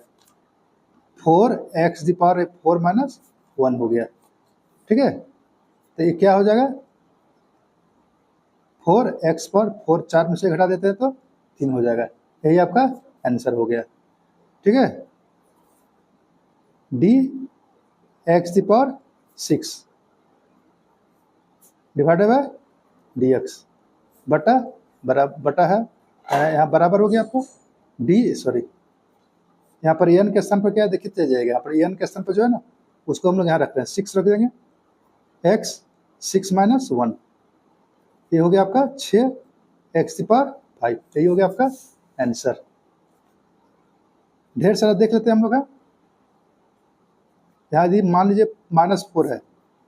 4x दी पावर 4 माइनस 1 हो गया। ठीक है, तो ये क्या हो जाएगा, 4x पर 4 4 में से घटा देते हैं तो 3 हो जाएगा। यही आपका आंसर हो गया। ठीक है, D x the power 6 divided by D x बटा बटा है, यहाँ बराबर हो गया आपको यहाँ पर n के स्थान पर क्या देखिए चल जाएगा, यहाँ पर n के स्थान पर जो है ना, उसको हम लोग यहाँ रखते हैं 6 रख देंगे, x 6 माइनस 1, ये हो गया आपका 6x की पावर 5, यही हो गया आपका आंसर। ढेर सारा देख लेते हैं हम लोग। यहाँ यदि मान लीजिए -4 है,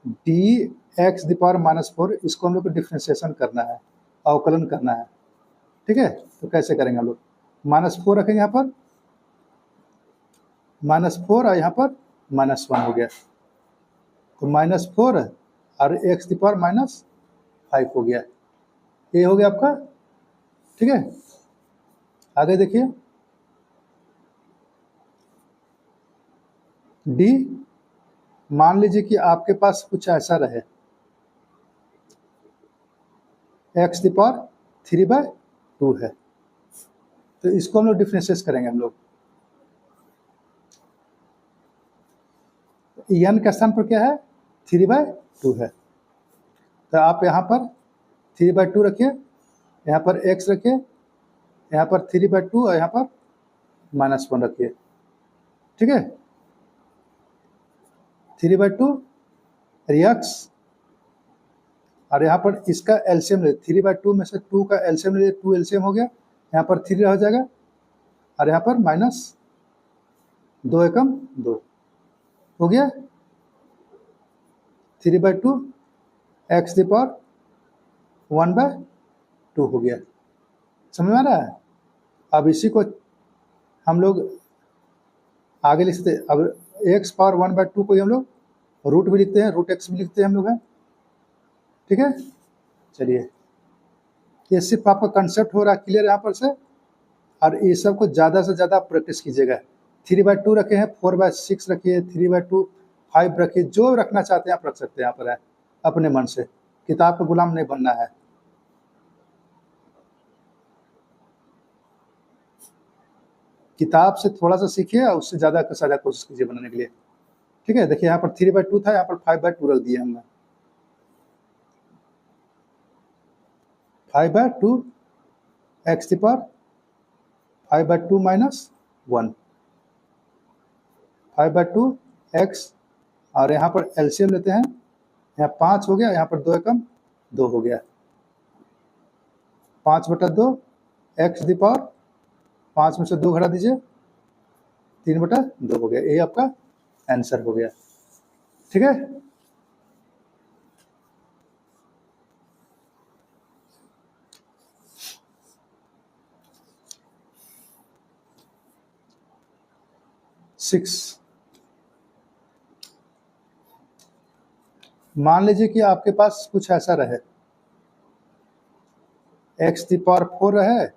डी एक्स दी पावर -4, इसको हम लोग को डिफ्रेंशिएशन करना है, अवकलन करना है। ठीक है, तो कैसे करेंगे हम लोग, -4 रखेंगे यहाँ पर, -4 और यहाँ पर -1 हो गया, तो -4 और एक्स दी पावर -5 हो गया, ये हो गया आपका। ठीक है, आगे देखिए, डी मान लीजिए कि आपके पास कुछ ऐसा रहे, एक्स दी पावर 3/2 है, तो इसको हम लोग डिफ्रेंशिएट करेंगे हम लोग। n के स्थान पर क्या है, 3/2 है, तो आप यहाँ पर 3/2 रखिए, यहाँ पर x रखिए, यहाँ पर 3/2 और यहाँ पर -1 रखिए। ठीक है, 3/2 x, और यहाँ पर इसका एलसीएम ले, 3/2 में से 2 का एलसीएम ले, 2 एलसीएम हो गया, यहाँ पर 3 रह जाएगा, और यहाँ पर -2 एकम 2 हो गया, 3/2 एक्स दी पावर 1/2 हो गया। समझ में आ रहा है। अब इसी को हम लोग आगे लिखते हैं, अब एक्स पावर 1/2 को हम लोग रूट भी लिखते हैं, रूट एक्स भी लिखते हैं हम लोग हैं। ठीक है, चलिए, ये सिर्फ आपका कंसेप्ट हो रहा है क्लियर यहाँ पर से, और ये सब को ज़्यादा से ज़्यादा प्रैक्टिस कीजिएगा। 3/2 रखे हैं, 4/6 रखिए, 3/2 5 रखिए, जो रखना चाहते हैं आप रख सकते हैं यहाँ पर है, अपने मन से, किताब का गुलाम नहीं बनना है। किताब से थोड़ा सा सीखिए और उससे ज़्यादा से ज़्यादा कोशिश कीजिए बनाने के लिए। ठीक है, देखिए यहाँ पर 3/2 था, यहाँ पर 5/2 रख दिया हमने। 5/2 x the power 5/2 minus 1, 5/2 x, और यहाँ पर एलसीएम लेते हैं, यहाँ 5 हो गया, यहाँ पर 2 एकम 2 हो गया, 5/2 एक्स दी पावर 5 में से 2 घटा दीजिए, 3/2 हो गया। ये आपका आंसर हो गया। ठीक है, सिक्स, मान लीजिए कि आपके पास कुछ ऐसा रहे, एक्स दी पावर 4 रहे,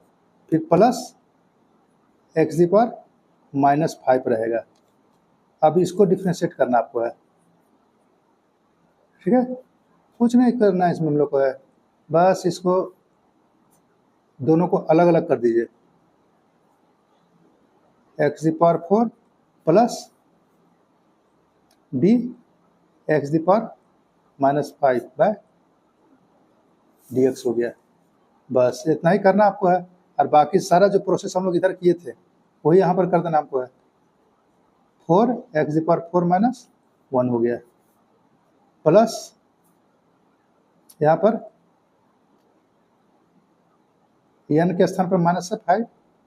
फिर प्लस एक्स दी पावर -5 रहेगा। अब इसको डिफ्रेंशिएट करना आपको है। ठीक है, कुछ नहीं करना है इसमें हम लोग को है, बस इसको दोनों को अलग अलग कर दीजिए। X the power 4 plus D x the power -5/dx हो गया। बस इतना ही करना आपको है, और बाकी सारा जो प्रोसेस हम लोग इधर किए थे वही यहाँ पर कर देना आपको है। 4 एक्स दी पावर 4-1 हो गया, प्लस यहाँ पर n के स्थान पर माइनस है 5,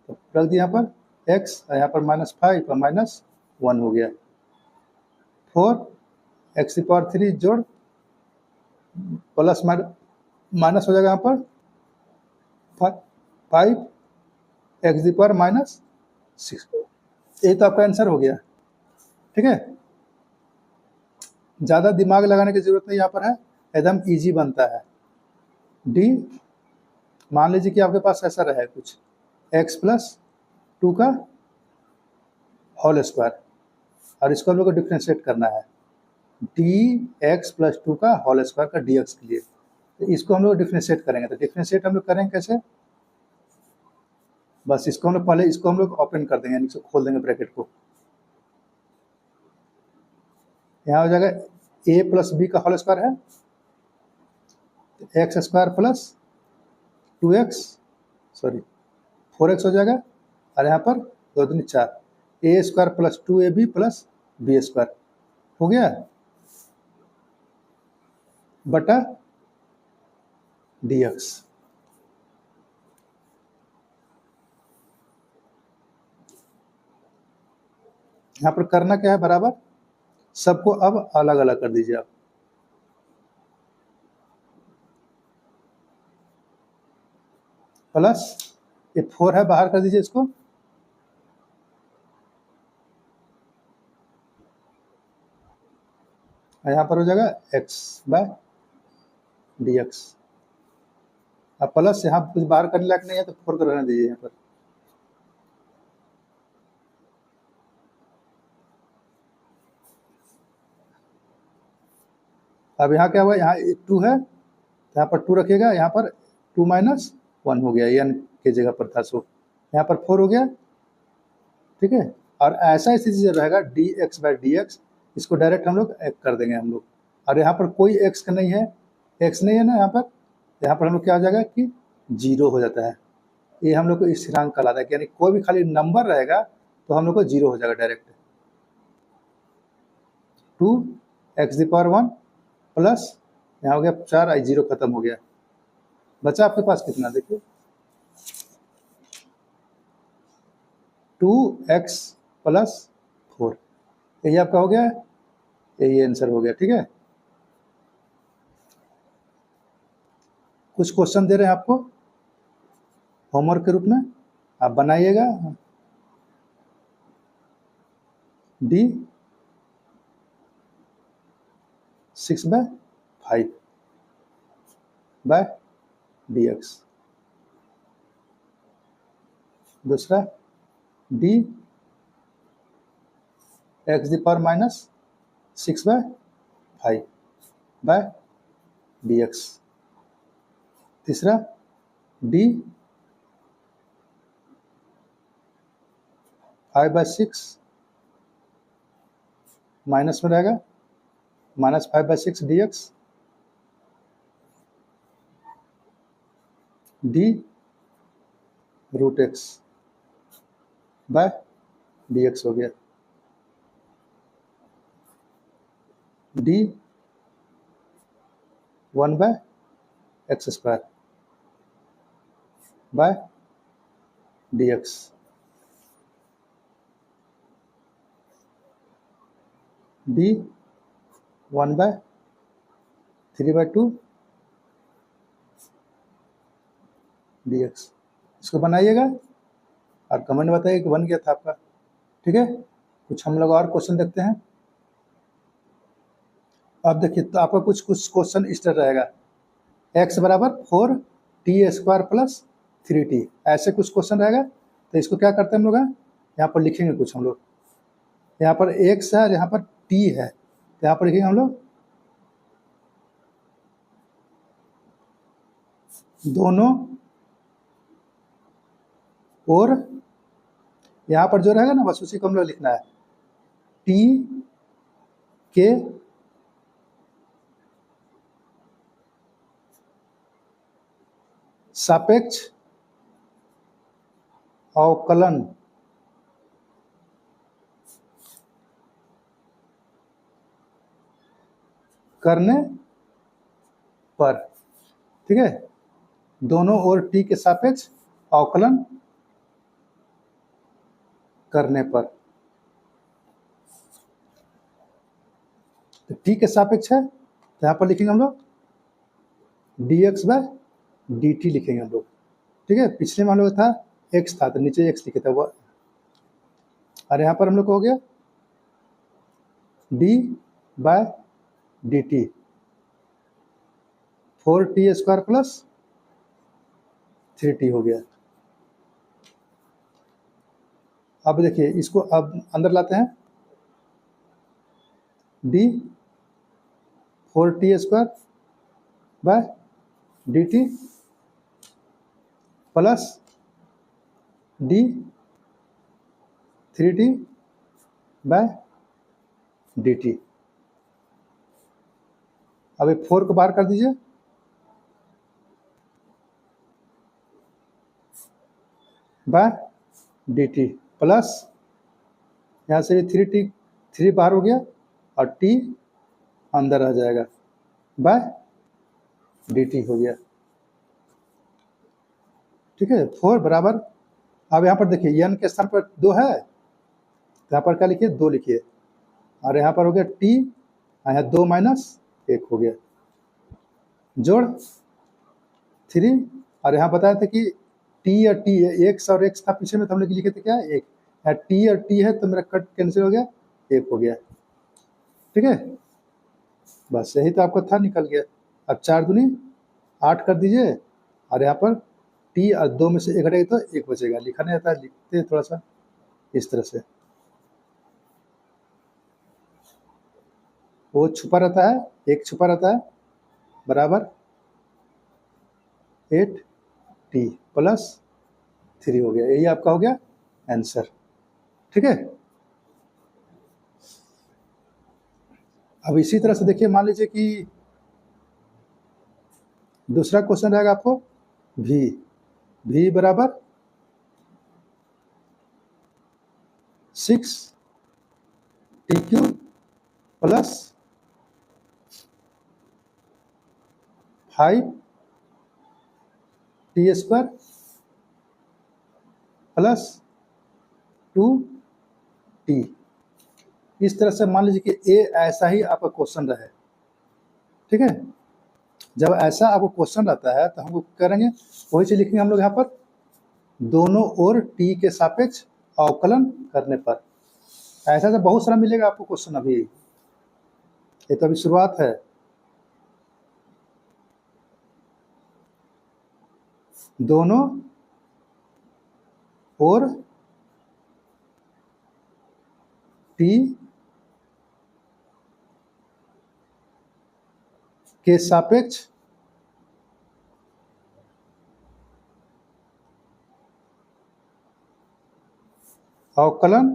तो रख दिया यहाँ पर x, यहाँ पर -5 और -1 हो गया। 4 एक्स दी पावर 3 जोड़ प्लस माइनस हो जाएगा यहाँ पर 5 एक्स दी पावर -6। ये तो आपका आंसर हो गया। ठीक है, ज़्यादा दिमाग लगाने की जरूरत नहीं यहाँ पर है, एकदम इजी बनता है। डी, मान लीजिए कि आपके पास ऐसा रहे कुछ x+2 का होल स्क्वायर, और इसको हम लोग को डिफ्रेंशिएट करना है dx+2 का होल स्क्वायर का dx के लिए। तो इसको हम लोग डिफ्रेंशिएट करेंगे, तो डिफ्रेंशिएट हम लोग करेंगे कैसे, बस इसको हम लोग पहले इसको हम लोग ओपन कर देंगे, यानी इसको खोल देंगे ब्रैकेट को। यहाँ हो जाएगा a+b का होल स्क्वायर है, x² plus 2x, sorry 4x हो जाएगा, और यहाँ पर 2 दूनी 4, a² plus 2ab plus b² हो गया बटा dx। यहाँ पर करना क्या है, बराबर सबको अब अलग अलग कर दीजिए आप। प्लस ये 4 है, बाहर कर दीजिए इसको, यहाँ पर हो जाएगा x/dx। अब प्लस यहाँ कुछ बाहर करने लायक नहीं है, तो 4 को रहने दीजिए यहाँ पर। अब यहाँ क्या हुआ, यहाँ 2 है, यहाँ पर 2 रखिएगा, यहाँ पर 2-1 हो गया, n की जगह पर था, सो यहाँ पर 4 हो गया। ठीक है, और ऐसा स्थिति जब रहेगा dx/dx, इसको डायरेक्ट हम लोग कर देंगे हम लोग, और यहाँ पर कोई x का नहीं है, x नहीं है ना यहाँ पर हम लोग क्या हो जाएगा कि 0 हो जाता है। ये हम लोग को स्थिरांक कहलाता है, यानी कोई भी खाली नंबर रहेगा तो हम लोग को 0 हो जाएगा डायरेक्ट। 2x⁴ प्लस यहाँ हो गया 4, 0 खत्म हो गया, बचा आपके पास कितना, देखिए 2x + 4, यही आपका हो गया, यही आंसर हो गया। ठीक है, कुछ क्वेश्चन दे रहे हैं आपको होमवर्क के रूप में, आप बनाइएगा। d 6/5/dx, दूसरा d x⁻⁻6/5/dx, तीसरा d 5/6 माइनस में रहेगा -5/6 dx d √x by dx हो गया d 1/x² by dx d 1/3/2 dx। इसको बनाइएगा और कमेंट में बताइए कि बन गया था आपका। ठीक है, कुछ हम लोग और क्वेश्चन देखते हैं। अब देखिए, तो आपका कुछ क्वेश्चन इस तरह रहेगा, x बराबर 4t² प्लस 3t, ऐसे कुछ क्वेश्चन रहेगा। तो इसको क्या करते हैं हम लोग, यहाँ पर लिखेंगे कुछ हम लोग, यहाँ पर x है और यहाँ पर t है, तो यहाँ पर लिखेंगे हम लोग दोनों और, यहाँ पर जो रहेगा ना बस उसी को हम लोग लिखना है, t के सापेक्ष अवकलन करने पर। ठीक है, दोनों ओर t के सापेक्ष अवकलन करने पर, तो t के सापेक्ष है तो यहाँ पर लिखेंगे हम लोग dx/dt लिखेंगे हम लोग। ठीक है, पिछले में हम लोग था x था तो नीचे x लिखे थे वो, और यहाँ पर हम लोग को हो गया d/dt 4t² प्लस 3t हो गया। अब देखिए इसको अब अंदर लाते हैं, d 4t² by dt plus d 3t by dt। अब 4 को बाहर कर दीजिए, बाय dt प्लस यहाँ से 3 बाहर हो गया और t अंदर आ जाएगा, बाय dt हो गया। ठीक है, 4 बराबर, अब यहाँ पर देखिए n के स्थान पर 2 है तो यहाँ पर क्या लिखिए 2 लिखिए, और यहाँ पर हो गया t, यहाँ 2 - 1 हो गया, जोड़ 3, और यहाँ बताया था कि t और t है, x और x था पीछे में तो हम लोग लिखे थे क्या 1, यहाँ t और t है तो मेरा कट कैंसिल हो गया, 1 हो गया। ठीक है, बस यही तो आपका था, निकल गया। अब 4 दूनी 8 कर दीजिए, और यहाँ पर t और 2 में से 1 हटेगा तो 1 बचेगा, लिखा नहीं आता, लिखते हैं थोड़ा सा इस तरह से, वो छुपा रहता है, 1 छुपा रहता है, बराबर 8t प्लस 3 हो गया, यही आपका हो गया आंसर। ठीक है, अब इसी तरह से देखिए, मान लीजिए कि दूसरा क्वेश्चन रहेगा आपको v बराबर 6t³ plus 5t² plus 2t। इस तरह से मान लीजिए कि ए ऐसा ही आपका क्वेश्चन रहे। ठीक है, जब ऐसा आपको क्वेश्चन रहता है तो हम करेंगे वही चीज लिखेंगे हम लोग यहाँ पर, दोनों ओर t के सापेक्ष अवकलन करने पर। ऐसा तो बहुत सारा मिलेगा आपको क्वेश्चन, अभी ये तो अभी शुरुआत है। दोनों ओर t के सापेक्ष अवकलन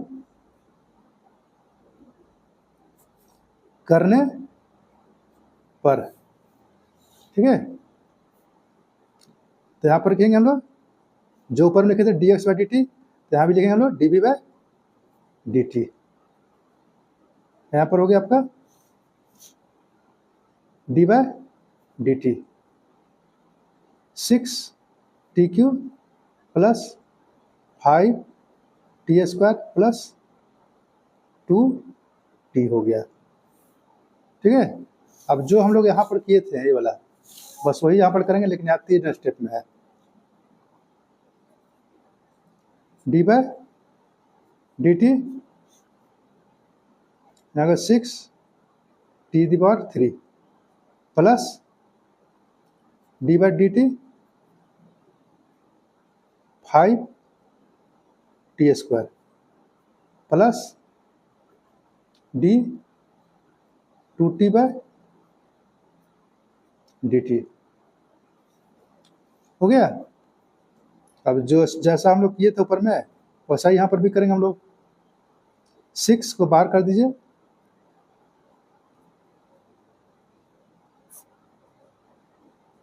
करने पर, ठीक है। तो यहाँ पर लिखेंगे हम लोग, जो ऊपर में लिखे थे D X by D T, तो यहाँ भी लिखेंगे हम लोग D B by D T. यहाँ पर हो गया आपका D by D T, 6 TQ plus 5T² plus 2T हो गया, ठीक है। अब जो हम लोग यहाँ पर किए थे ये वाला, बस वही यहाँ पर करेंगे, लेकिन यहाँ 3 स्टेप में है। डी बाई डी टी, यहाँ का 6T³ plus D by D T 5T² plus D 2T by D T हो गया। अब जो जैसा हम लोग किए थे ऊपर में, वैसा ही यहाँ पर भी करेंगे हम लोग। 6 को बाहर कर दीजिए,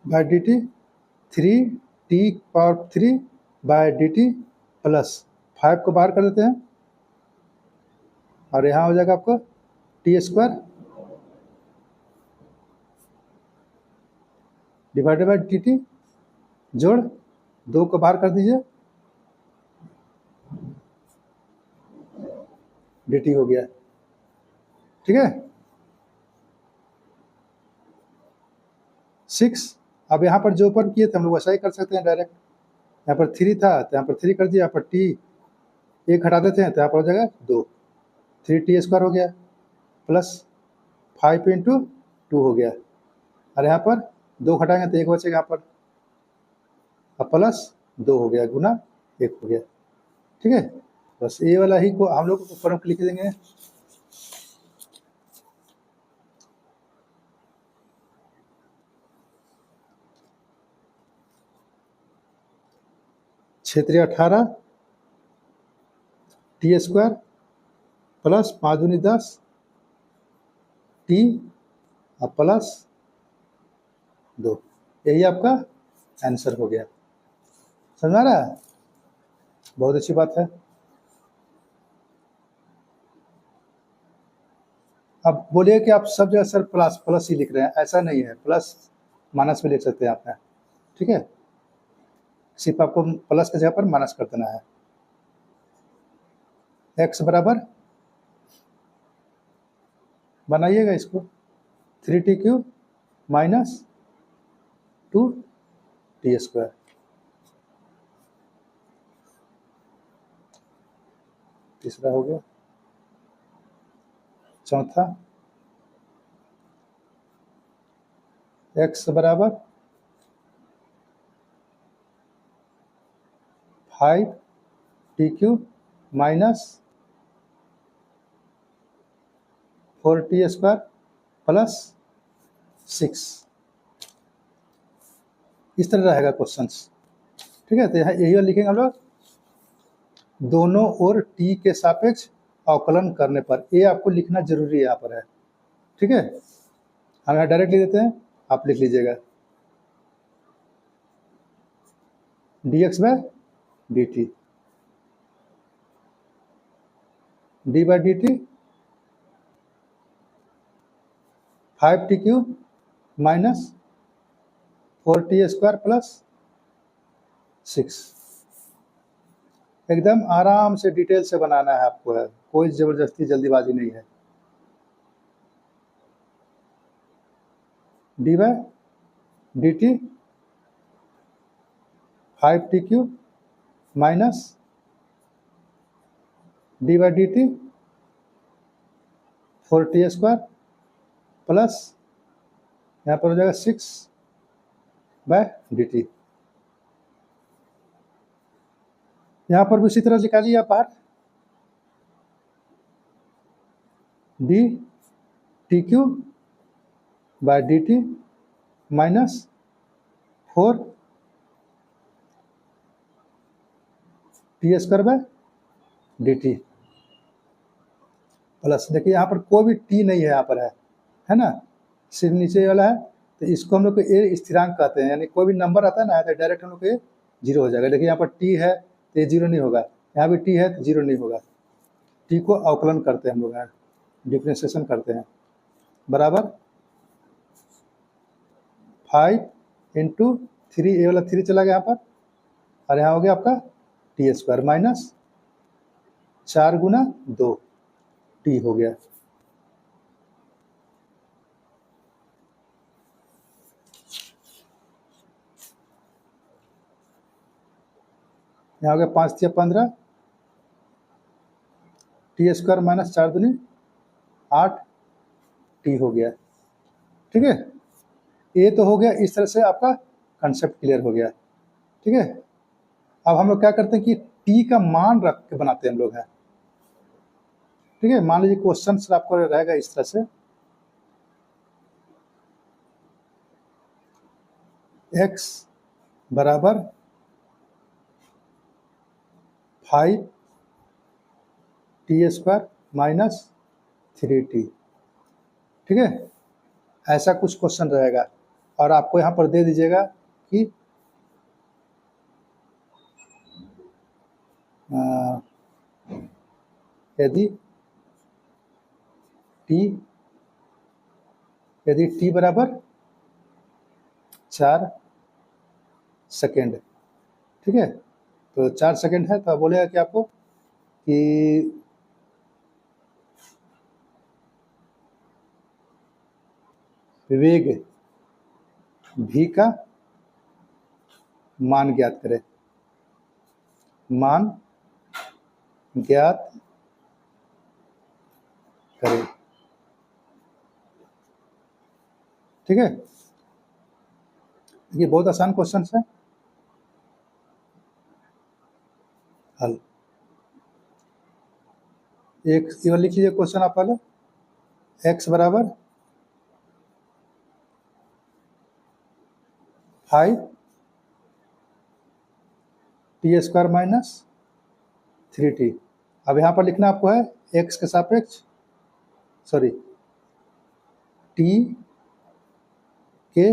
by D T 3T³ by D T plus 5 को बाहर कर देते हैं, और यहाँ हो जाएगा आपको T² divided by D T जोड़ 2 को बाहर कर दीजिए, डी टी हो गया, ठीक है। 6, अब यहाँ पर जो ऊपर किए थे हम लोग वैसा ही कर सकते हैं डायरेक्ट। यहाँ पर 3 था तो यहाँ पर 3 कर दिया, यहाँ पर टी 1 हटा देते हैं तो यहाँ पर हो जाएगा 2, 3T² हो गया प्लस 5 इंटू 2 हो गया, और यहाँ पर 2 घटाएंगे तो 1 बचेगा यहाँ पर, अब प्लस 2 हो गया गुना 1 हो गया, ठीक है। बस ये वाला ही को हम लोग ऊपर लिख देंगे। क्षेत्रीय 18 T² प्लस 5 दूनी 10 T और प्लस 2, यही आपका आंसर हो गया। समझ आ रहा है? बहुत अच्छी बात है। अब बोलिए कि आप सब जगह सर प्लस प्लस ही लिख रहे हैं, ऐसा नहीं है, प्लस माइनस भी लिख सकते हैं आप, ठीक है। सिर्फ आपको प्लस की जगह पर माइनस कर देना है। x बराबर, बनाइएगा इसको, 3T³ माइनस 2T², तीसरा हो गया। चौथा, x बराबर 5T³ माइनस 4T² प्लस 6, इस तरह रहेगा क्वेश्चंस, ठीक है। तो यहाँ यही लिखेंगे हम लोग, दोनों ओर t के सापेक्ष अवकलन करने पर, ये आपको लिखना जरूरी है यहाँ पर है, ठीक है। हम यहाँ डायरेक्ट लिख देते हैं, आप लिख लीजिएगा dx by D T, D by D T 5T³ minus 4T² plus 6। एकदम आराम से डिटेल से बनाना है आपको, है कोई जबरदस्ती जल्दीबाजी नहीं है। D by D T 5T³ minus D by D T 4T² plus यहाँ पर हो जाएगा 6 बाई डी टी। यहाँ पर भी उसी तरह निकालिए आप बाहर, dt³ by D T minus 4T² by D T plus, देखिए यहाँ पर कोई भी टी नहीं है, यहाँ पर है ना, सिर्फ नीचे वाला है, तो इसको हम लोग को ए स्थिरांक कहते हैं, यानी कोई भी नंबर आता है ना तो डायरेक्ट हम लोग को ये जीरो हो जाएगा। देखिए यहाँ पर टी है तो ये जीरो नहीं होगा, यहाँ भी टी है तो जीरो नहीं होगा। टी को अवकलन करते हैं हम लोग, यहाँ डिफ्रेंशिएशन करते हैं, बराबर 5 × 3, ये वाला 3 चला गया यहाँ पर, और यहाँ हो गया आपका टी स्क्वायर माइनस 4 × 2 टी हो गया। यहाँ हो गया 5 × 15 टी स्क्वायर माइनस 4 दूनी 8 टी हो गया। ठीक है, ये तो हो गया, इस तरह से आपका कंसेप्ट क्लियर हो गया। ठीक है, अब हम लोग क्या करते हैं कि टी का मान रख के बनाते हैं हम लोग, है ठीक है। मान लीजिए क्वेश्चन आपको रहेगा इस तरह से, x बराबर 5 टी स्क्वायर माइनस 3 टी। ठीक है, ऐसा कुछ क्वेश्चन रहेगा, और आपको यहाँ पर दे दीजिएगा कि यदि टी बराबर 4 सेकेंड, ठीक है, तो 4 सेकेंड है, तो बोलेगा कि आपको कि वेग v का मान ज्ञात करें, मान ज्ञात करें। ठीक है, ये बहुत आसान क्वेश्चन है। हल एक ये लिख लीजिए क्वेश्चन आप पहले, x बराबर 5 टी स्क्वायर माइनस 3 टी। अब यहाँ पर लिखना आपको है x के सापेक्ष, सॉरी t के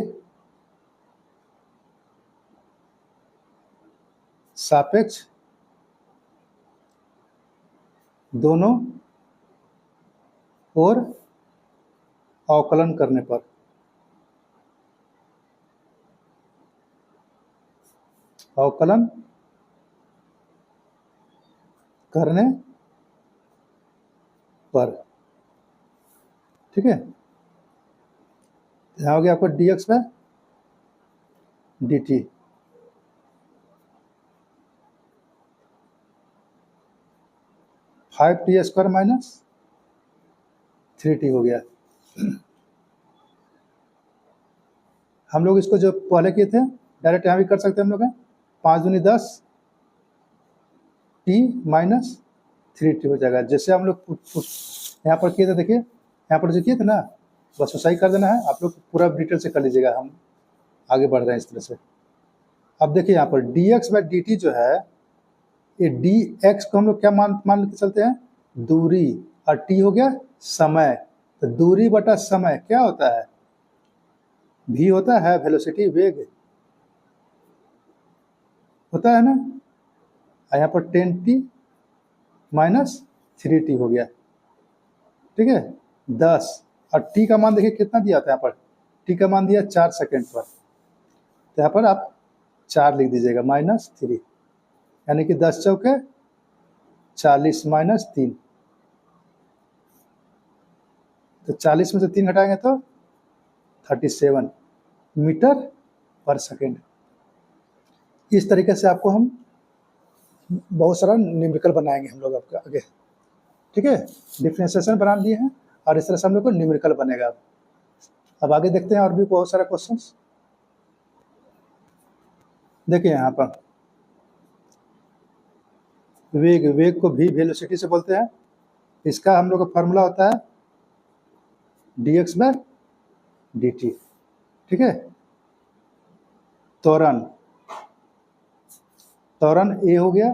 सापेक्ष दोनों और अवकलन करने पर, अवकलन करने पर। ठीक है, यहाँ हो गया आपको dx में dt, 5 T square minus 3 T हो गया। हम लोग इसको जो पहले किए थे डायरेक्ट यहाँ भी कर सकते हैं हम लोग, 5 दूनी 10 टी माइनस 3 टी हो जाएगा। जैसे हम लोग यहाँ पर किए थे, देखिए यहाँ पर जो किए थे ना, बस वैसा ही कर देना है। आप लोग पूरा डिटेल से कर लीजिएगा, हम आगे बढ़ रहे हैं इस तरह से। अब देखिए यहाँ पर dx बाई dt जो है, ये dx को हम लोग क्या मान के चलते हैं, दूरी, और t हो गया समय, तो दूरी बटा समय क्या होता है, v होता है, वेलोसिटी वेग होता है ना। यहाँ पर 10t माइनस 3t हो गया। ठीक है, 10, और t का मान देखिए कितना दिया था, यहाँ पर t का मान दिया 4 सेकेंड पर, तो यहाँ पर आप 4 लिख दीजिएगा माइनस 3, यानी कि 10 चौके 40 माइनस 3, तो 40 में से 3 हटाएंगे तो 37 मीटर पर सेकेंड। इस तरीके से आपको हम बहुत सारा न्यूमेरिकल बनाएंगे हम लोग आपका आगे। ठीक है, डिफरेंशिएशन बना लिए हैं, और इस तरह से हम लोग को न्यूमेरिकल बनेगा। अब आगे देखते हैं और भी बहुत सारा क्वेश्चंस। देखिए यहाँ पर वेग को भी वेलोसिटी से बोलते हैं। इसका हम लोग का फॉर्मूला होता है dx बाय dt। ठीक है, त्वरण a हो गया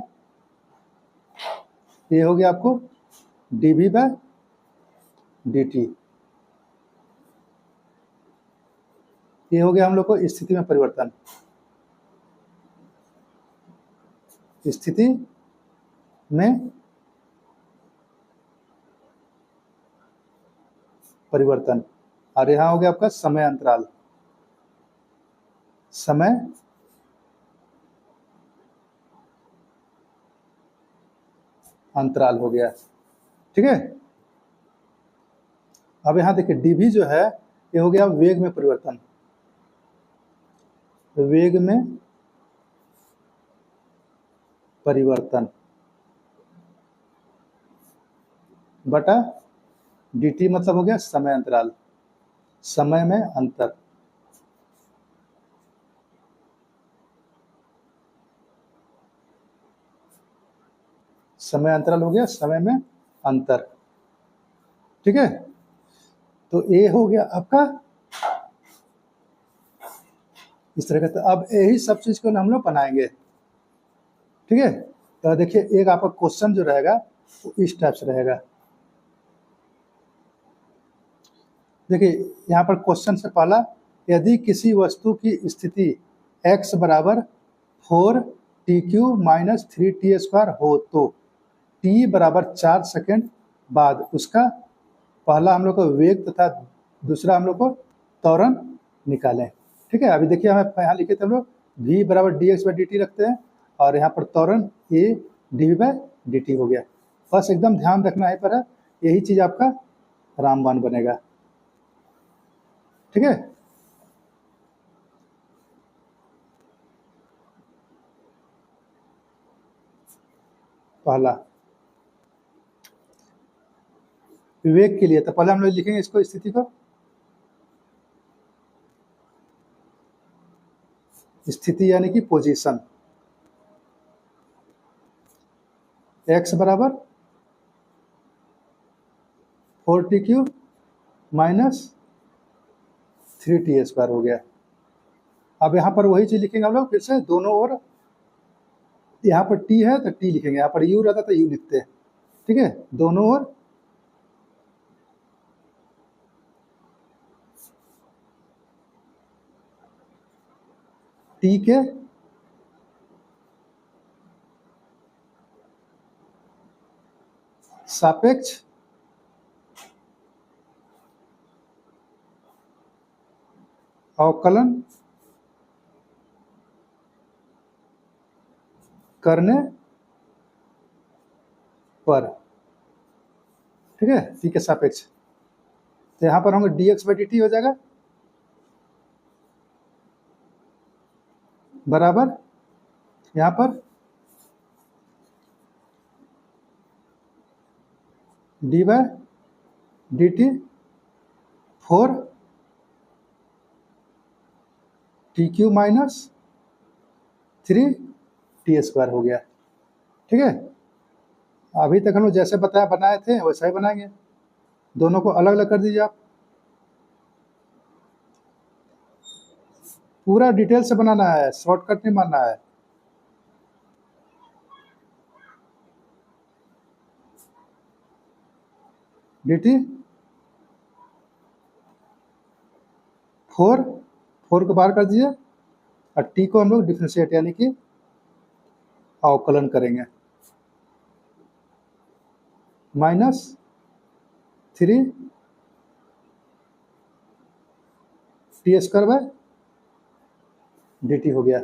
ये हो गया आपको dv/dt। ये हो गया हम लोग को स्थिति में परिवर्तन। स्थिति में परिवर्तन। और यहाँ हो गया आपका समय अंतराल। समय अंतराल हो गया, ठीक है। अब यहाँ देखिए dv जो है ये हो गया वेग में परिवर्तन। वेग में परिवर्तन बटा dt मतलब हो गया समय अंतराल, समय में अंतर। समय अंतराल हो गया समय में अंतर, ठीक है। तो ये हो गया आपका इस तरह का। तो अब यही सब चीज को हम लोग बनाएंगे, ठीक है। तो देखिए एक आपका क्वेश्चन जो रहेगा वो इस टाइप से रहेगा। देखिए यहाँ पर क्वेश्चन से पहला, यदि किसी वस्तु की स्थिति x बराबर 4t³ - 3t² हो तो t बराबर 4 सेकेंड बाद उसका पहला हम लोग को वेग तथा दूसरा हम लोग को त्वरण निकालें, ठीक है। अभी देखिए हमें यहाँ लिखे थे हम लोग v बराबर dx/dt रखते हैं और यहाँ पर त्वरण a dv/dt हो गया। बस एकदम ध्यान रखना है पर यही चीज आपका रामबाण बनेगा, ठीक है। पहला विवेक के लिए तो पहले हम लोग लिखेंगे इसको स्थिति को, स्थिति यानी कि पोजीशन। x बराबर 4t³ - 3t² हो गया। अब यहाँ पर वही चीज लिखेंगे हम लोग फिर से दोनों ओर। यहाँ पर t है तो t लिखेंगे, यहाँ पर u रहता तो u लिखते हैं, ठीक है। दोनों ओर t के सापेक्ष अवकलन करने पर, ठीक है, t के सापेक्ष। तो यहाँ पर होंगे dx/dt हो जाएगा बराबर यहाँ पर d/dt 4t³ - 3t² हो गया, ठीक है। अभी तक हम लोग जैसे बताया बनाए थे वैसा ही बनाएंगे। दोनों को अलग अलग कर दीजिए आप, पूरा डिटेल से बनाना है, शॉर्टकट नहीं मारना है। dt 4 को बाहर कर दीजिए और t को हम लोग डिफ्रेंशिएट यानी कि अवकलन करेंगे -3t² हो गया।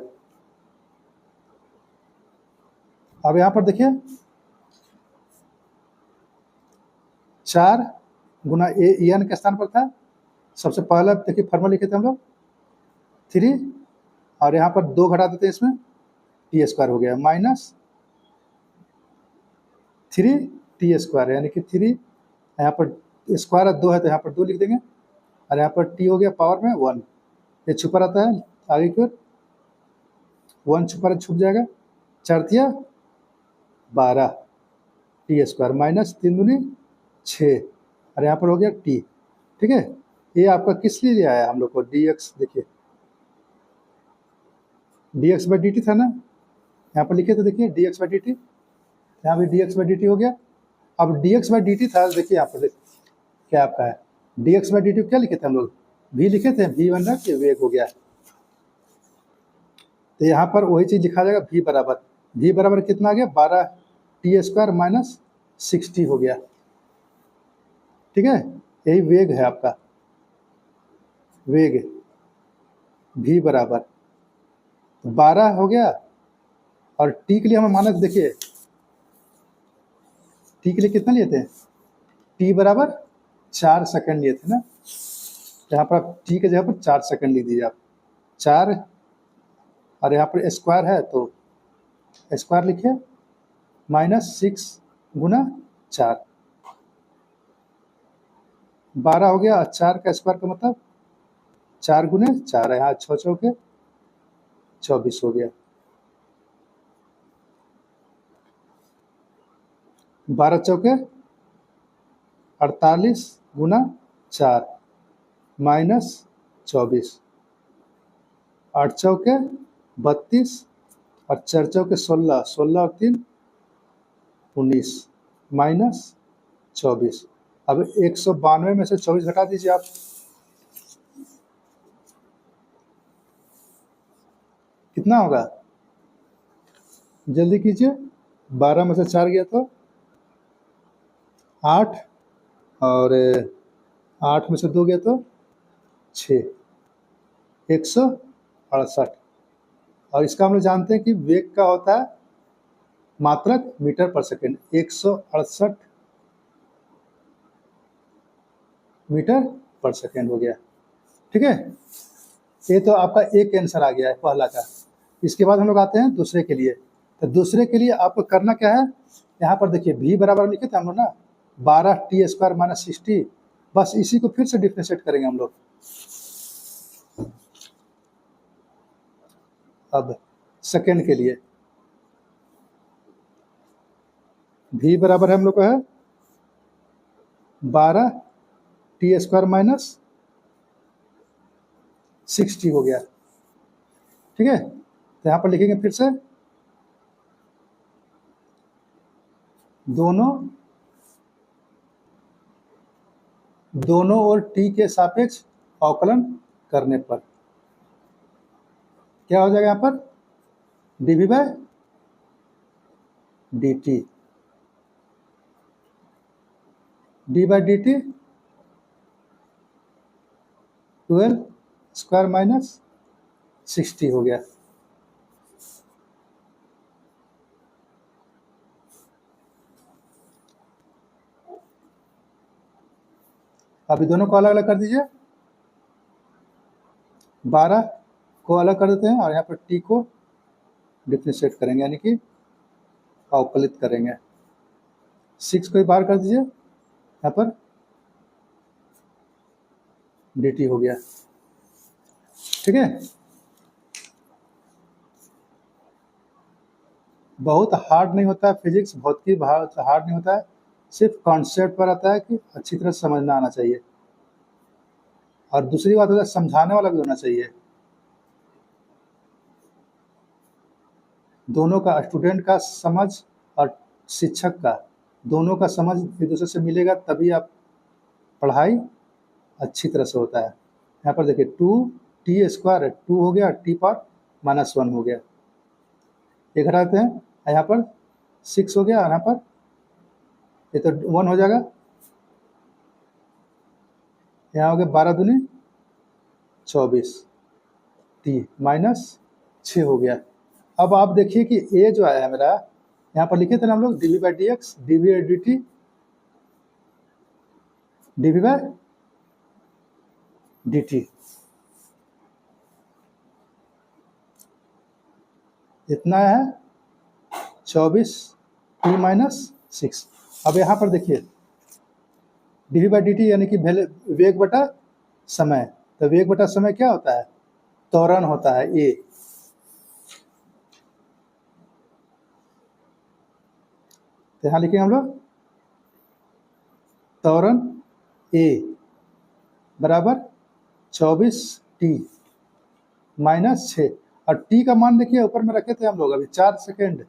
अब यहाँ पर देखिए 4 गुना n के स्थान पर था, सबसे पहला देखिए फॉर्मूला लिखे थे हम लोग 3 और यहाँ पर 2 घटा देते हैं इसमें t² हो गया -3t² यानी कि 3 यहाँ पर स्क्वायर 2 है तो यहाँ पर 2 लिख देंगे और यहाँ पर t हो गया पावर में 1, ये छुपा रहता है आगे की ओर 1 छुप जाएगा, 4 तिया 12 t² -3 दूनी 6 और यहाँ पर हो गया t, ठीक है। ये आपका किस लिए आया हम लोग को dx, देखिए dx/dt था ना, यहाँ पर लिखे तो देखिए dx/dt। यहाँ भी D X by D T हो गया। अब D X by D T था, देखिए यहाँ पर क्या आपका है, D X by D T क्या लिखे थे हम लोग, भी लिखे थे, भी बन रहा है वेग हो गया। तो यहाँ पर वही चीज़ लिखा जाएगा, भी बराबर कितना आ गया, 12 टी स्क्वायर माइनस 60 हो गया। ठीक है, यही वेग है आपका, वेग भी बराबर 12 हो गया। और टी के लिए हमें मानक देखिए, टी के लिए कितना लिए थे, टी बराबर 4 सेकंड लिए थे ना। यहाँ पर आप टी के जगह पर 4 सेकंड लिख दीजिए आप, 4, और यहाँ पर स्क्वायर है तो स्क्वायर लिखिए, माइनस 6 गुना 4, 12 हो गया। 4 का स्क्वायर का मतलब 4 गुने 4 है, यहाँ 6 चौके 24 हो गया। 12 चौके 48 गुना 4 माइनस 24, 8 चौके 32 और 4 चौके 16, 16 और 3 19 माइनस 24। अब 192 में से 24 घटा दीजिए आप, कितना होगा, जल्दी कीजिए। 12 में से 4 गया तो 8, और 8 में से 2 गया तो 6, 168। और इसका हम लोग जानते हैं कि वेग का होता है मात्रक मीटर पर सेकेंड, 168 मीटर पर सेकेंड हो गया। ठीक है, ये तो आपका एक आंसर आ गया है पहला का। इसके बाद हम लोग आते हैं दूसरे के लिए। तो दूसरे के लिए आपको करना क्या है, यहाँ पर देखिए भी बराबर लिखे थे हम लोग ना, 12 टी स्क्वायर माइनस 60, बस इसी को फिर से डिफ्रेंशिएट करेंगे हम लोग। अब सेकेंड के लिए भी बराबर है हम लोग को है 12 टी स्क्वायर माइनस 60 हो गया। ठीक है, तो यहाँ पर लिखेंगे फिर से, दोनों और टी के सापेक्ष अवकलन करने पर क्या हो जाएगा, यहाँ पर DV by D T, D by D T 12 square minus 60 हो गया। अभी दोनों को अलग अलग कर दीजिए, 12 को अलग कर देते हैं और यहाँ पर टी को डिफ्रेंशिएट करेंगे, यानी कि अवकलित करेंगे। 6 को बाहर कर दीजिए, यहाँ पर डी टी हो गया। ठीक है, बहुत हार्ड नहीं होता है फिजिक्स, भौतिकी बहुत हार्ड नहीं होता है, सिर्फ कॉन्सेप्ट पर आता है कि अच्छी तरह समझना आना चाहिए। और दूसरी बात होता है समझाने वाला भी होना चाहिए। दोनों का, स्टूडेंट का समझ और शिक्षक का, दोनों का समझ एक दूसरे से मिलेगा, तभी आप पढ़ाई अच्छी तरह से होता है। यहाँ पर देखिए 2 टी स्क्वायर 2 हो गया, टी पावर माइनस 1 हो गया, ये घटाते हैं, यहाँ पर 6 हो गया, यहाँ पर ये तो 1 हो जाएगा, यहाँ हो गया 12 दूनी 24, टी माइनस 6 हो गया। अब आप देखिए कि ए जो आया है मेरा, यहाँ पर लिखे थे ना हम लोग DV by D X, DV by D T, DV by D T, इतना है 24 टी माइनस 6। अब यहाँ पर देखिए डीवी बाई डी टी यानी कि वेग बटा समय, तो वेग बटा समय क्या होता है, त्वरण होता है ए। तो यहाँ लिखेंगे हम लोग त्वरण ए बराबर 24 टी माइनस 6, और टी का मान देखिए ऊपर में रखे थे हम लोग अभी 4 सेकेंड,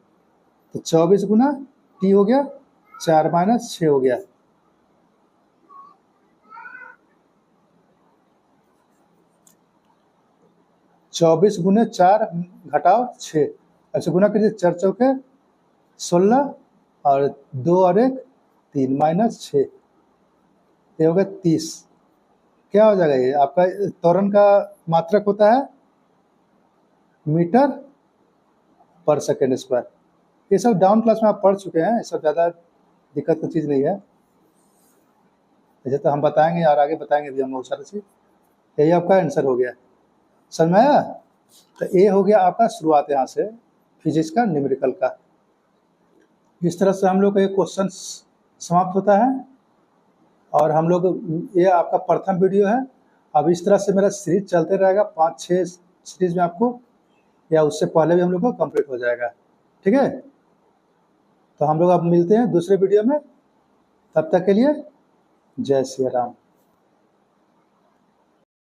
तो 24 गुना टी हो गया 4 माइनस 6 हो गया। चौबीस गुने 4 घटाओ 6, ऐसे गुना कीजिए 4 चौके 16 और 2 और 1 3 माइनस 6, ये हो गया 30। क्या हो जाएगा? ये आपका त्वरण का मात्रक होता है मीटर पर सेकेंड स्क्वायर। ये सब डाउन क्लास में आप पढ़ चुके हैं, ये सब ज़्यादा दिक्कत की चीज़ नहीं है। जैसे तो हम बताएंगे और आगे बताएंगे भी हम बहुत सारी चीज़। यही आपका आंसर हो गया, समझ में आया? तो ये हो गया आपका शुरुआत यहाँ से फिजिक्स का न्यूमेरिकल का। इस तरह से हम लोग का ये क्वेश्चन समाप्त होता है। और हम लोग, ये आपका प्रथम वीडियो है। अब इस तरह से मेरा सीरीज चलते रहेगा, 5-6 सीरीज में आपको, या उससे पहले भी हम लोग को कंप्लीट हो जाएगा। ठीक है, तो हम लोग अब मिलते हैं दूसरे वीडियो में। तब तक के लिए जय श्री राम।